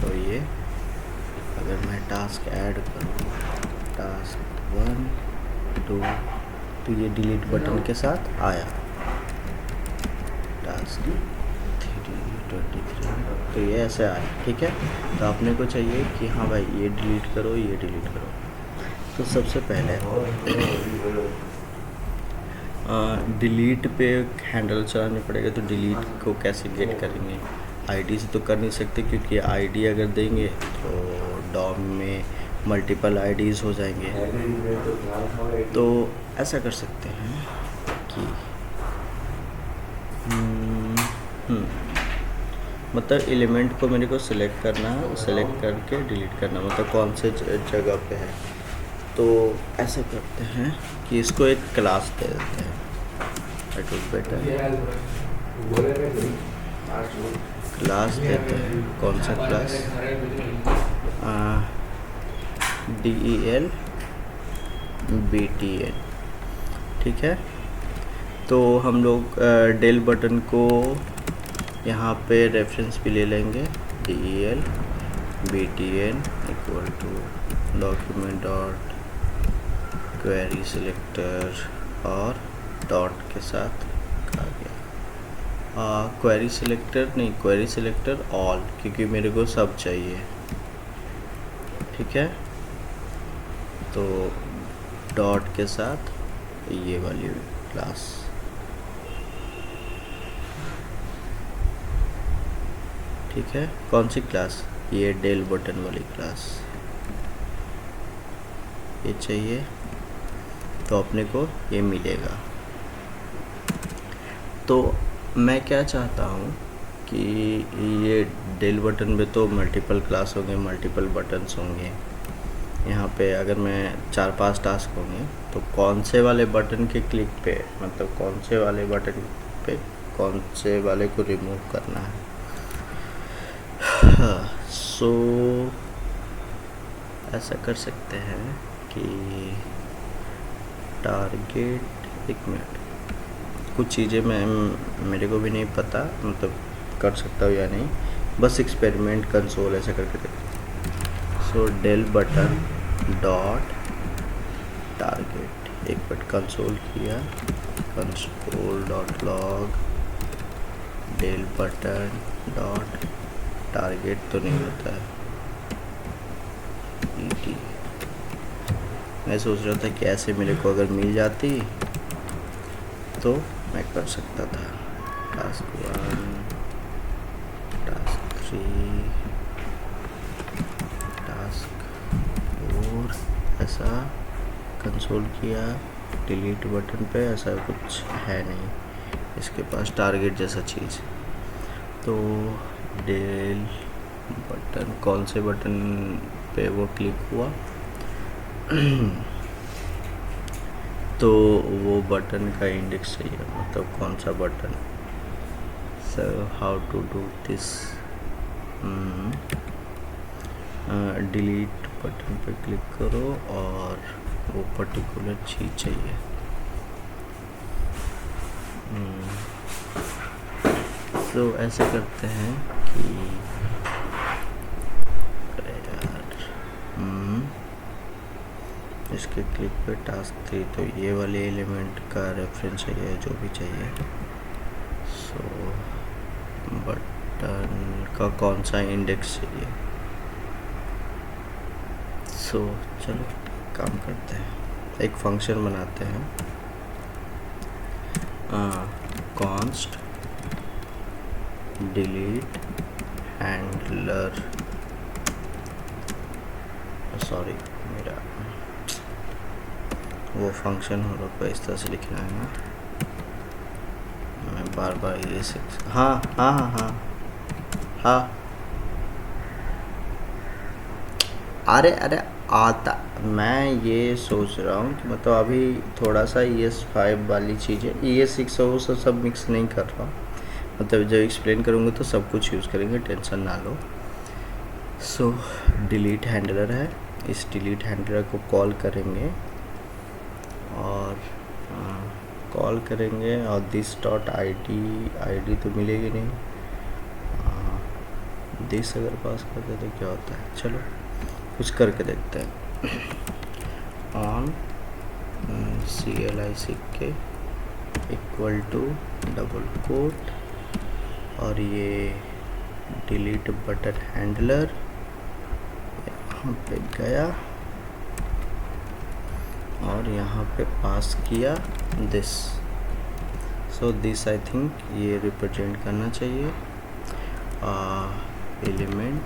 तो ये अगर मैं टास्क ऐड करूँ, टास्क 1 2, तो ये डिलीट बटन के साथ आया। टास्क 3 तो ये ऐसे आया, ठीक है। तो आपने को चाहिए कि हाँ भाई ये डिलीट करो, ये डिलीट करो। तो सबसे पहले डिलीट पे हैंडल चलाने पड़ेगा। तो डिलीट को कैसे गेट करेंगे, आईडी से तो कर नहीं सकते, क्योंकि आईडी अगर देंगे तो डॉम में मल्टीपल आईडीज़ हो जाएंगे। तो ऐसा कर सकते हैं कि मतलब एलिमेंट को मेरे को सिलेक्ट करना है, सिलेक्ट करके डिलीट करना, मतलब कौन से जगह पे है। तो ऐसा करते हैं कि इसको एक क्लास दे देते हैं, इट इज़ बेटर। क्लास देते हैं, कौन सा क्लास, DEL BTN, ठीक है। तो हम लोग डेल बटन को यहाँ पे रेफरेंस भी ले लेंगे, DEL BTN equal to document dot query selector और डॉट के साथ आ गया। क्वेरी सिलेक्टर नहीं, क्वेरी सिलेक्टर ऑल, क्योंकि मेरे को सब चाहिए। ठीक है, तो डॉट के साथ ये वाली क्लास। ठीक है, कौन सी क्लास? ये डेल बटन वाली क्लास ये चाहिए, तो अपने को ये मिलेगा। तो मैं क्या चाहता हूँ कि ये डेल बटन में तो मल्टीपल क्लास होंगे, मल्टीपल बटन्स होंगे। यहाँ पे अगर मैं 4-5 टास्क होंगे तो कौन से वाले बटन के क्लिक पे, मतलब कौन से वाले बटन पे कौन से वाले को रिमूव करना है। सो ऐसा कर सकते हैं कि टारगेट, एक मिनट, कुछ चीज़ें मेरे को भी नहीं पता, मतलब कर सकता हूँ या नहीं, बस एक्सपेरिमेंट कंसोल ऐसा करके देखते। So del button dot target, एक मिनट कंसोल किया, console dot log del button dot target तो नहीं होता है ET। मैं सोच रहा था कि ऐसे मेरे को अगर मिल जाती तो मैं कर सकता था। टास्क 1, टास्क 3, टास्क 4, ऐसा कंसोल किया, डिलीट बटन पे ऐसा कुछ है नहीं इसके पास टारगेट जैसा चीज़। तो डेल बटन, कौन से बटन पे वो क्लिक हुआ तो वो बटन का इंडेक्स चाहिए, मतलब कौन सा button. So how to do this, delete button पे क्लिक करो और वो पर्टिकुलर चीज़ चाहिए। तो ऐसे करते हैं कि इसके क्लिक पे टास्क 3, तो ये वाले एलिमेंट का रेफरेंस चाहिए, जो भी चाहिए। सो बटन का कौन सा इंडेक्स चाहिए। सो चलो काम करते हैं, एक फंक्शन बनाते हैं, कॉन्स्ट डिलीट हैंडलर, सॉरी मेरा वो फंक्शन हो रहा है, इस तरह से लिखना है ना, मैं बार बार ये हाँ हाँ हाँ हाँ हाँ, अरे अरे आता, मैं ये सोच रहा हूँ कि मतलब अभी थोड़ा सा ES5 वाली चीज़ है, ES6 हो सब मिक्स नहीं कर रहा हूँ, मतलब जब एक्सप्लेन करूँगा तो सब कुछ यूज़ करेंगे, टेंशन ना लो। सो डिलीट हैंडलर है, इस डिलीट हैंडलर को कॉल करेंगे और कॉल करेंगे और दिस डॉट आईडी तो मिलेगी नहीं, दिस अगर पास करते तो क्या होता है, चलो कुछ करके देखते हैं। On CLICK equal to double quote और ये डिलीट बटन हैंडलर यहाँ पे गया और यहाँ पे पास किया this. So this I think ये रिप्रेजेंट करना चाहिए element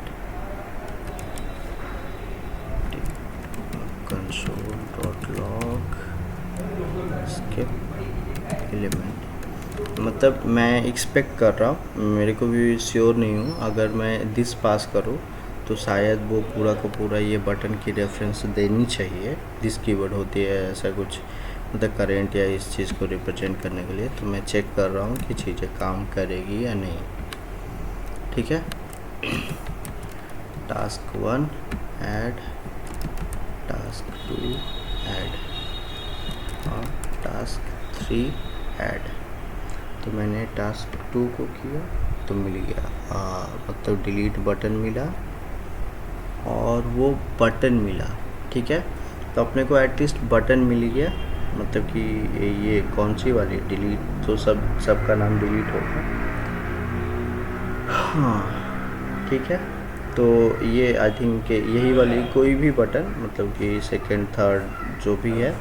console dot log skip element, मतलब मैं एक्सपेक्ट कर रहा हूँ, मेरे को भी श्योर नहीं हूँ, अगर मैं दिस पास करूँ तो शायद वो पूरा का पूरा ये बटन की रेफरेंस देनी चाहिए, दिस कीवर्ड होती है ऐसा कुछ, मतलब करेंट या इस चीज़ को रिप्रेजेंट करने के लिए। तो मैं चेक कर रहा हूँ कि चीज़ें काम करेगी या नहीं। ठीक है, टास्क 1 ऐड, टास्क 2 ऐड और टास्क 3 ऐड। तो मैंने टास्क 2 को किया तो मिल गया, मतलब डिलीट बटन मिला और वो बटन मिला, ठीक है। तो अपने को एटलीस्ट बटन मिल गया, मतलब कि ये कौन सी वाली डिलीट, तो सबका नाम डिलीट होगा। हाँ ठीक है, तो ये आई थिंक यही वाली कोई भी बटन, मतलब कि सेकंड थर्ड जो भी है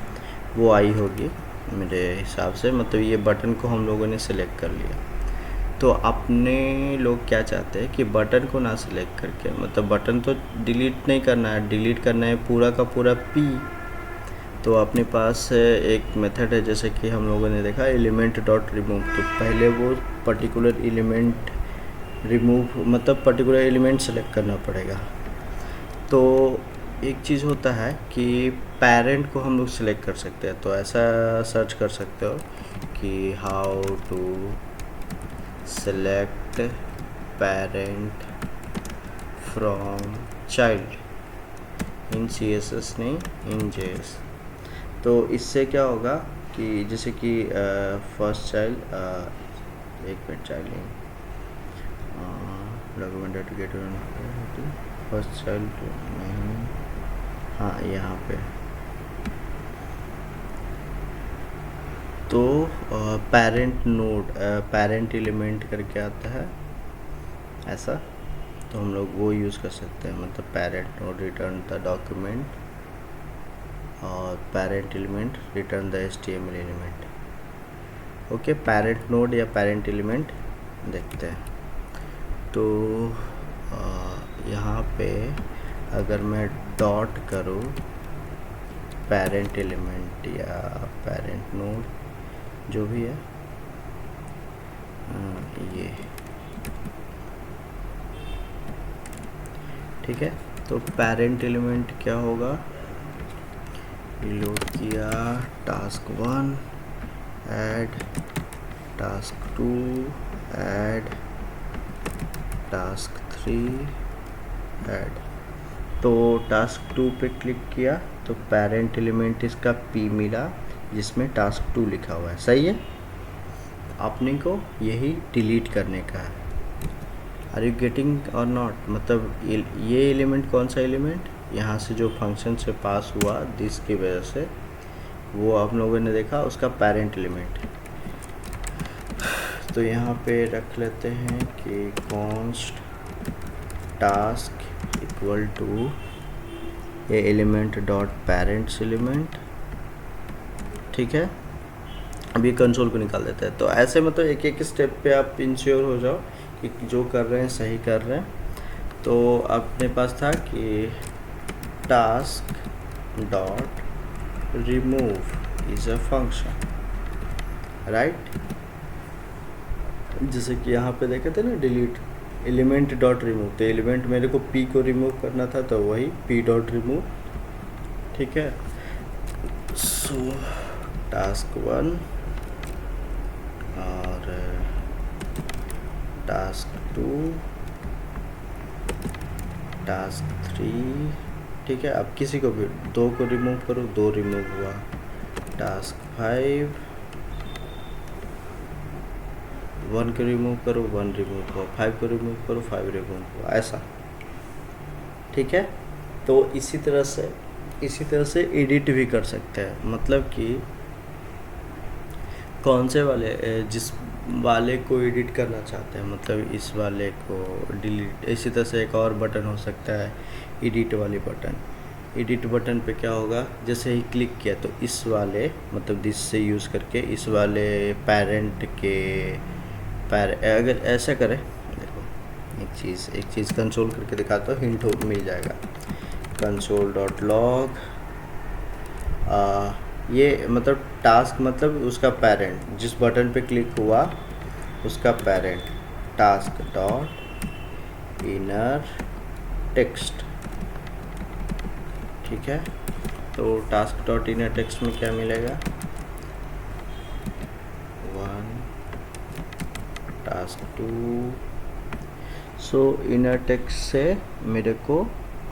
वो आई होगी मेरे हिसाब से। मतलब ये बटन को हम लोगों ने सिलेक्ट कर लिया। तो अपने लोग क्या चाहते हैं कि बटन को ना सिलेक्ट करके, मतलब बटन तो डिलीट नहीं करना है, डिलीट करना है पूरा का पूरा पी। तो अपने पास एक मेथड है, जैसे कि हम लोगों ने देखा एलिमेंट डॉट रिमूव। तो पहले वो पर्टिकुलर एलिमेंट रिमूव, मतलब पर्टिकुलर एलिमेंट सेलेक्ट करना पड़ेगा। तो एक चीज़ होता है कि पेरेंट को हम लोग सिलेक्ट कर सकते हैं। तो ऐसा सर्च कर सकते हो कि how to select parent from child in CSS नहीं इन JS। तो इससे क्या होगा कि जैसे कि फर्स्ट चाइल्ड, एक minute, child document get first child नहीं, हाँ यहाँ पे। तो पेरेंट नोड, पेरेंट एलिमेंट करके आता है ऐसा, तो हम लोग वो यूज़ कर सकते हैं। मतलब parent node return the document और parent element return the HTML element. Okay, parent node या पेरेंट एलिमेंट देखते हैं। तो यहाँ पे अगर मैं डॉट करूँ पेरेंट एलिमेंट या पेरेंट नोड जो भी है, ये ठीक है। तो पेरेंट एलिमेंट क्या होगा, लोड किया task 1 add, task 2 add, task 3 add. तो टास्क 2 पे क्लिक किया तो पेरेंट एलिमेंट इसका P मिला जिसमें टास्क 2 लिखा हुआ है, सही है। अपने को यही डिलीट करने का है। आर यू गेटिंग और नॉट, मतलब ये एलिमेंट कौन सा एलिमेंट, यहाँ से जो फंक्शन से पास हुआ दिस की वजह से, वो आप लोगों ने देखा उसका पेरेंट एलिमेंट। तो यहाँ पे रख लेते हैं कि कॉन्स्ट टास्क इक्वल टू ये एलिमेंट डॉट पेरेंट्स एलिमेंट, ठीक है। अभी कंसोल को निकाल देते हैं। तो ऐसे मतलब एक एक स्टेप पे आप इंश्योर हो जाओ कि जो कर रहे हैं सही कर रहे हैं। तो अपने पास था कि task dot remove is a function, right. जैसे कि यहाँ पे देखे थे ना डिलीट एलिमेंट डॉट रिमूव, तो एलिमेंट मेरे को P को रिमूव करना था, तो वही P डॉट रिमूव, ठीक है। सो टास्क 1 और टास्क 2, टास्क 3, ठीक है। अब किसी को भी 2 को रिमूव करो, 2 रिमूव हुआ। टास्क 5 1 को रिमूव करो, 1 रिमूव हुआ। 5 को रिमूव करो, 5 रिमूव हुआ, ऐसा, ठीक है। तो इसी तरह से एडिट भी कर सकते हैं। मतलब कि कौन से वाले, जिस वाले को एडिट करना चाहते हैं, मतलब इस वाले को डिलीट। इसी तरह से एक और बटन हो सकता है एडिट वाली बटन। एडिट बटन पे क्या होगा, जैसे ही क्लिक किया तो इस वाले, मतलब दिस से यूज़ करके इस वाले पेरेंट के अगर ऐसा करें, देखो एक चीज़ कंसोल करके दिखाता हूँ, हिंट हो मिल जाएगा। कंसोल डॉट लॉग, ये मतलब टास्क, मतलब उसका पेरेंट, जिस बटन पे क्लिक हुआ उसका parent, task dot inner text, ठीक है। तो टास्क डॉट इनर टेक्स्ट में क्या मिलेगा, 1 टास्क 2। सो इनर टेक्स्ट से मेरे को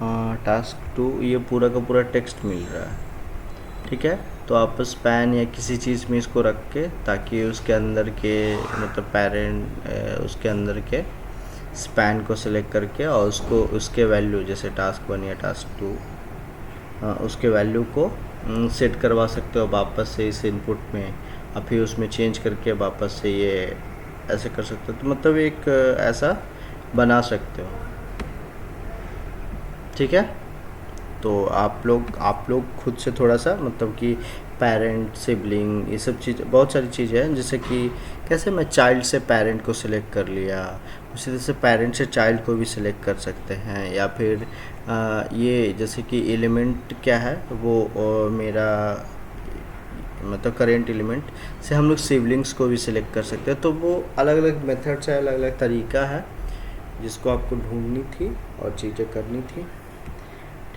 टास्क 2 ये पूरा का पूरा टेक्स्ट मिल रहा है, ठीक है। तो आप स्पैन या किसी चीज़ में इसको रख के, ताकि उसके अंदर के मतलब पेरेंट उसके अंदर के स्पैन को सिलेक्ट करके और उसको उसके वैल्यू जैसे टास्क 1 या टास्क 2 उसके वैल्यू को सेट करवा सकते हो वापस से इस इनपुट में, और फिर उसमें चेंज करके वापस से ये ऐसे कर सकते हो। तो मतलब एक ऐसा बना सकते हो, ठीक है। तो आप लोग खुद से थोड़ा सा मतलब कि पेरेंट सिबलिंग ये सब चीज़, बहुत सारी चीज़ें हैं, जैसे कि कैसे मैं चाइल्ड से पेरेंट को सिलेक्ट कर लिया, उसी तरह से पेरेंट से चाइल्ड को भी सिलेक्ट कर सकते हैं। या फिर ये जैसे कि एलिमेंट क्या है वो मेरा मतलब करेंट एलिमेंट से हम लोग सिबलिंग्स को भी सिलेक्ट कर सकते हैं। तो वो अलग अलग मेथड्स है, अलग अलग तरीका है जिसको आपको ढूंढनी थी और चीज़ें करनी थी,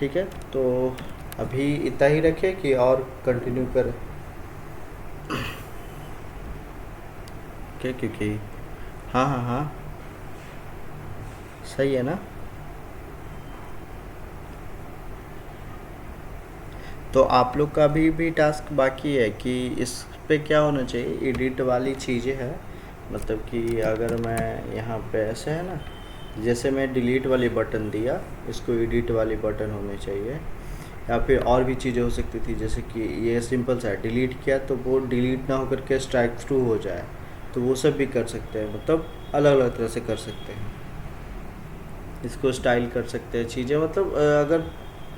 ठीक है। तो अभी इतना ही रखें कि और कंटिन्यू करें क्या, क्योंकि हाँ हाँ हाँ सही है ना। तो आप लोग का भी टास्क बाकी है कि इस पे क्या होना चाहिए, एडिट वाली चीज़ें है। मतलब कि अगर मैं यहाँ पे ऐसे है ना, जैसे मैं डिलीट वाली बटन दिया, इसको एडिट वाली बटन होनी चाहिए। या फिर और भी चीज़ें हो सकती थी, जैसे कि ये सिंपल सा है, डिलीट किया तो वो डिलीट ना होकर के स्ट्राइक थ्रू हो जाए, तो वो सब भी कर सकते हैं। मतलब अलग अलग तरह से कर सकते हैं, इसको स्टाइल कर सकते हैं चीज़ें। मतलब अगर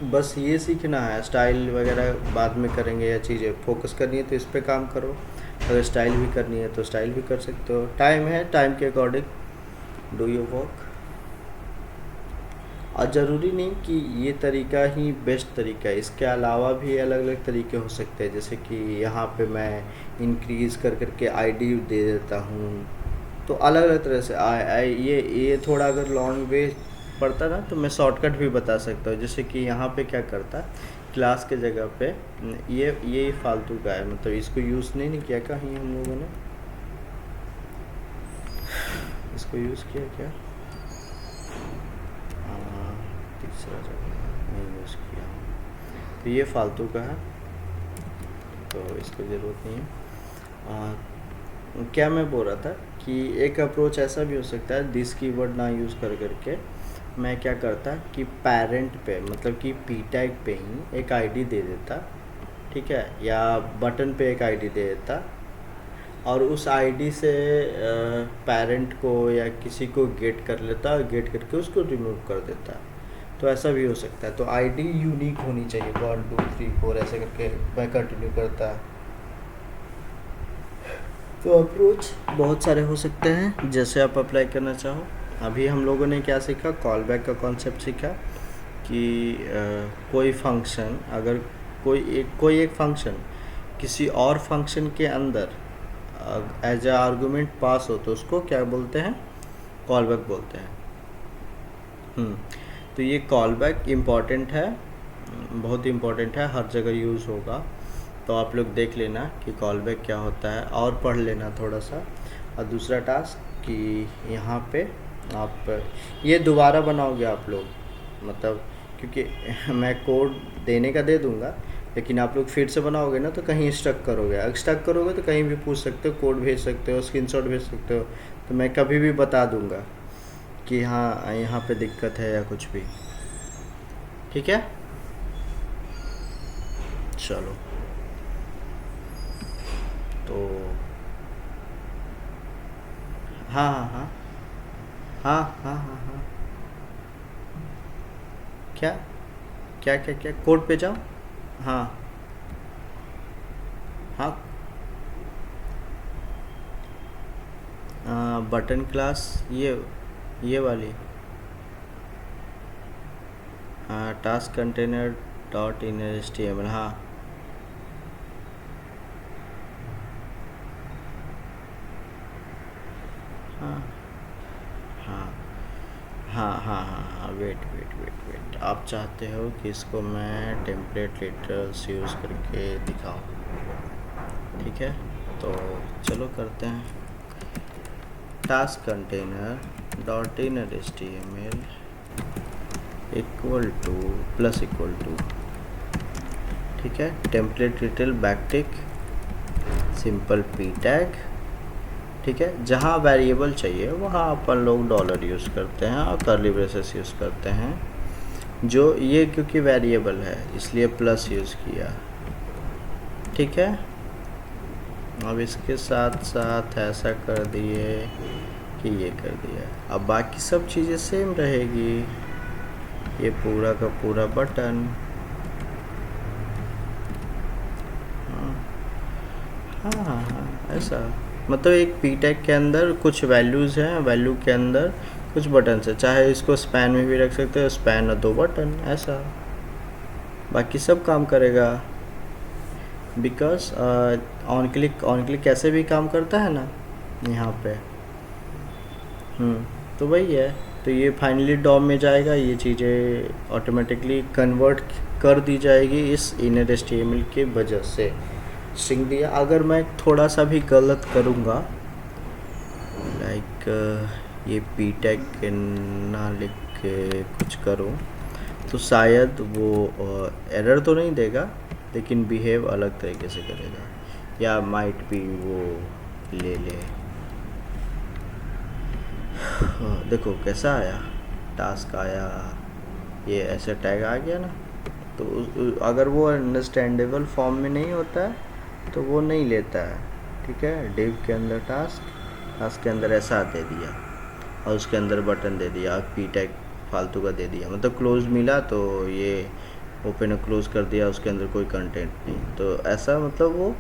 बस ये सीखना है, स्टाइल वगैरह बाद में करेंगे, या चीज़ें फोकस करनी है तो इस पे काम करो। अगर स्टाइल भी करनी है तो स्टाइल भी कर सकते हो, टाइम है, टाइम के अकॉर्डिंग डू योर वर्क। और ज़रूरी नहीं कि ये तरीका ही बेस्ट तरीका है, इसके अलावा भी अलग अलग तरीके हो सकते हैं। जैसे कि यहाँ पे मैं इंक्रीज़ कर करके आईडी दे देता हूँ, तो अलग अलग तरह से ये थोड़ा अगर लॉन्ग वे पड़ता ना तो मैं शॉर्टकट भी बता सकता हूँ। जैसे कि यहाँ पे क्या करता, क्लास के जगह पे ये फालतू का है, मतलब इसको यूज़ नहीं किया कहीं हम लोगों ने, इसको यूज़ किया क्या, तीसरा जगह नहीं यूज़ किया, तो ये फालतू का है, तो इसको ज़रूरत नहीं है। क्या मैं बोल रहा था कि एक अप्रोच ऐसा भी हो सकता है, दिस कीवर्ड ना यूज़ कर करके मैं क्या करता कि पेरेंट पे मतलब कि पी टैग पे ही एक आईडी दे देता, ठीक है, या बटन पे एक आईडी दे देता, और उस आईडी से पेरेंट को या किसी को गेट कर लेता, और गेट करके उसको रिमूव कर देता। तो ऐसा भी हो सकता है। तो आईडी यूनिक होनी चाहिए, 1 2 3 4 ऐसे करके मैं कंटिन्यू करता। तो अप्रोच बहुत सारे हो सकते हैं, जैसे आप अप्लाई करना चाहो। अभी हम लोगों ने क्या सीखा, कॉल बैक का कॉन्सेप्ट सीखा कि कोई फंक्शन अगर कोई एक फंक्शन किसी और फंक्शन के अंदर एज ए आर्गूमेंट पास हो तो उसको क्या बोलते हैं, कॉल बैक बोलते हैं। तो ये कॉल बैक इम्पॉर्टेंट है, बहुत इम्पॉर्टेंट है, हर जगह यूज़ होगा। तो आप लोग देख लेना कि कॉल बैक क्या होता है और पढ़ लेना थोड़ा सा। और दूसरा टास्क कि यहाँ पे आप ये दोबारा बनाओगे आप लोग, मतलब क्योंकि मैं कोड देने का दे दूँगा, लेकिन आप लोग फिर से बनाओगे ना तो कहीं स्टक करोगे। अगर स्टक करोगे तो कहीं भी पूछ सकते हो, कोड भेज सकते हो, स्क्रीनशॉट भेज सकते हो, तो मैं कभी भी बता दूँगा कि हाँ यहाँ पे दिक्कत है या कुछ भी, ठीक है। चलो तो हाँ हाँ हाँ हाँ हाँ हाँ हाँ क्या क्या क्या क्या कोड पे जाओ, हाँ हाँ बटन क्लास ये वाली task container dot in HTML, हाँ हाँ हाँ हाँ हाँ हाँ हाँ वेट, आप चाहते हो कि इसको मैं टेम्पलेट लिटरल्स यूज़ करके दिखाऊं, ठीक है। तो चलो करते हैं, task container dot in HTML equal to plus equal to, ठीक है, template literal backtick simple P tag ठीक है। जहाँ वेरिएबल चाहिए वहाँ अपन लोग डॉलर यूज़ करते हैं और कर्ली ब्रेसेस यूज़ करते हैं। जो ये क्योंकि वेरिएबल है इसलिए प्लस यूज़ किया, ठीक है। अब इसके साथ साथ ऐसा कर दिए कि ये कर दिया। अब बाकी सब चीज़ें सेम रहेगी, ये पूरा का पूरा बटन। हाँ हाँ हाँ ऐसा, मतलब एक पी टैग के अंदर कुछ वैल्यूज़ हैं, वैल्यू के अंदर कुछ बटन्स है, चाहे इसको स्पैन में भी रख सकते हो, स्पैन और 2 बटन ऐसा, बाकी सब काम करेगा। बिकॉज ऑन क्लिक कैसे भी काम करता है ना यहाँ पे। तो वही है। तो ये फाइनली डॉम में जाएगा, ये चीज़ें ऑटोमेटिकली कन्वर्ट कर दी जाएगी इस इनर HTML के वजह से। स्ट्रिंग दिया, अगर मैं थोड़ा सा भी गलत करूँगा, लाइक ये पी टैग ना लिख के कुछ करूँ, तो शायद वो एरर तो नहीं देगा लेकिन बिहेव अलग तरीके से करेगा, या माइट भी वो ले ले। देखो कैसा आया, टास्क आया, ये ऐसे टैग आ गया ना। तो अगर वो अंडरस्टैंडेबल फॉर्म में नहीं होता है तो वो नहीं लेता है, ठीक है। डिव के अंदर टास्क के अंदर ऐसा दे दिया और उसके अंदर बटन दे दिया, पी टैग फालतू का दे दिया, मतलब क्लोज मिला तो ये ओपन और क्लोज कर दिया, उसके अंदर कोई कंटेंट नहीं। तो ऐसा मतलब वो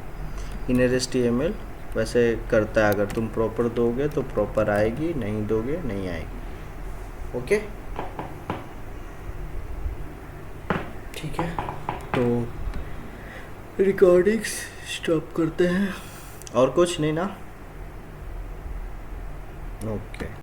इनर HTML वैसे करता है। अगर तुम प्रॉपर दोगे तो प्रॉपर आएगी, नहीं दोगे नहीं आएगी। ओके ठीक है, तो रिकॉर्डिंग्स स्टॉप करते हैं और कुछ नहीं ना। ओके।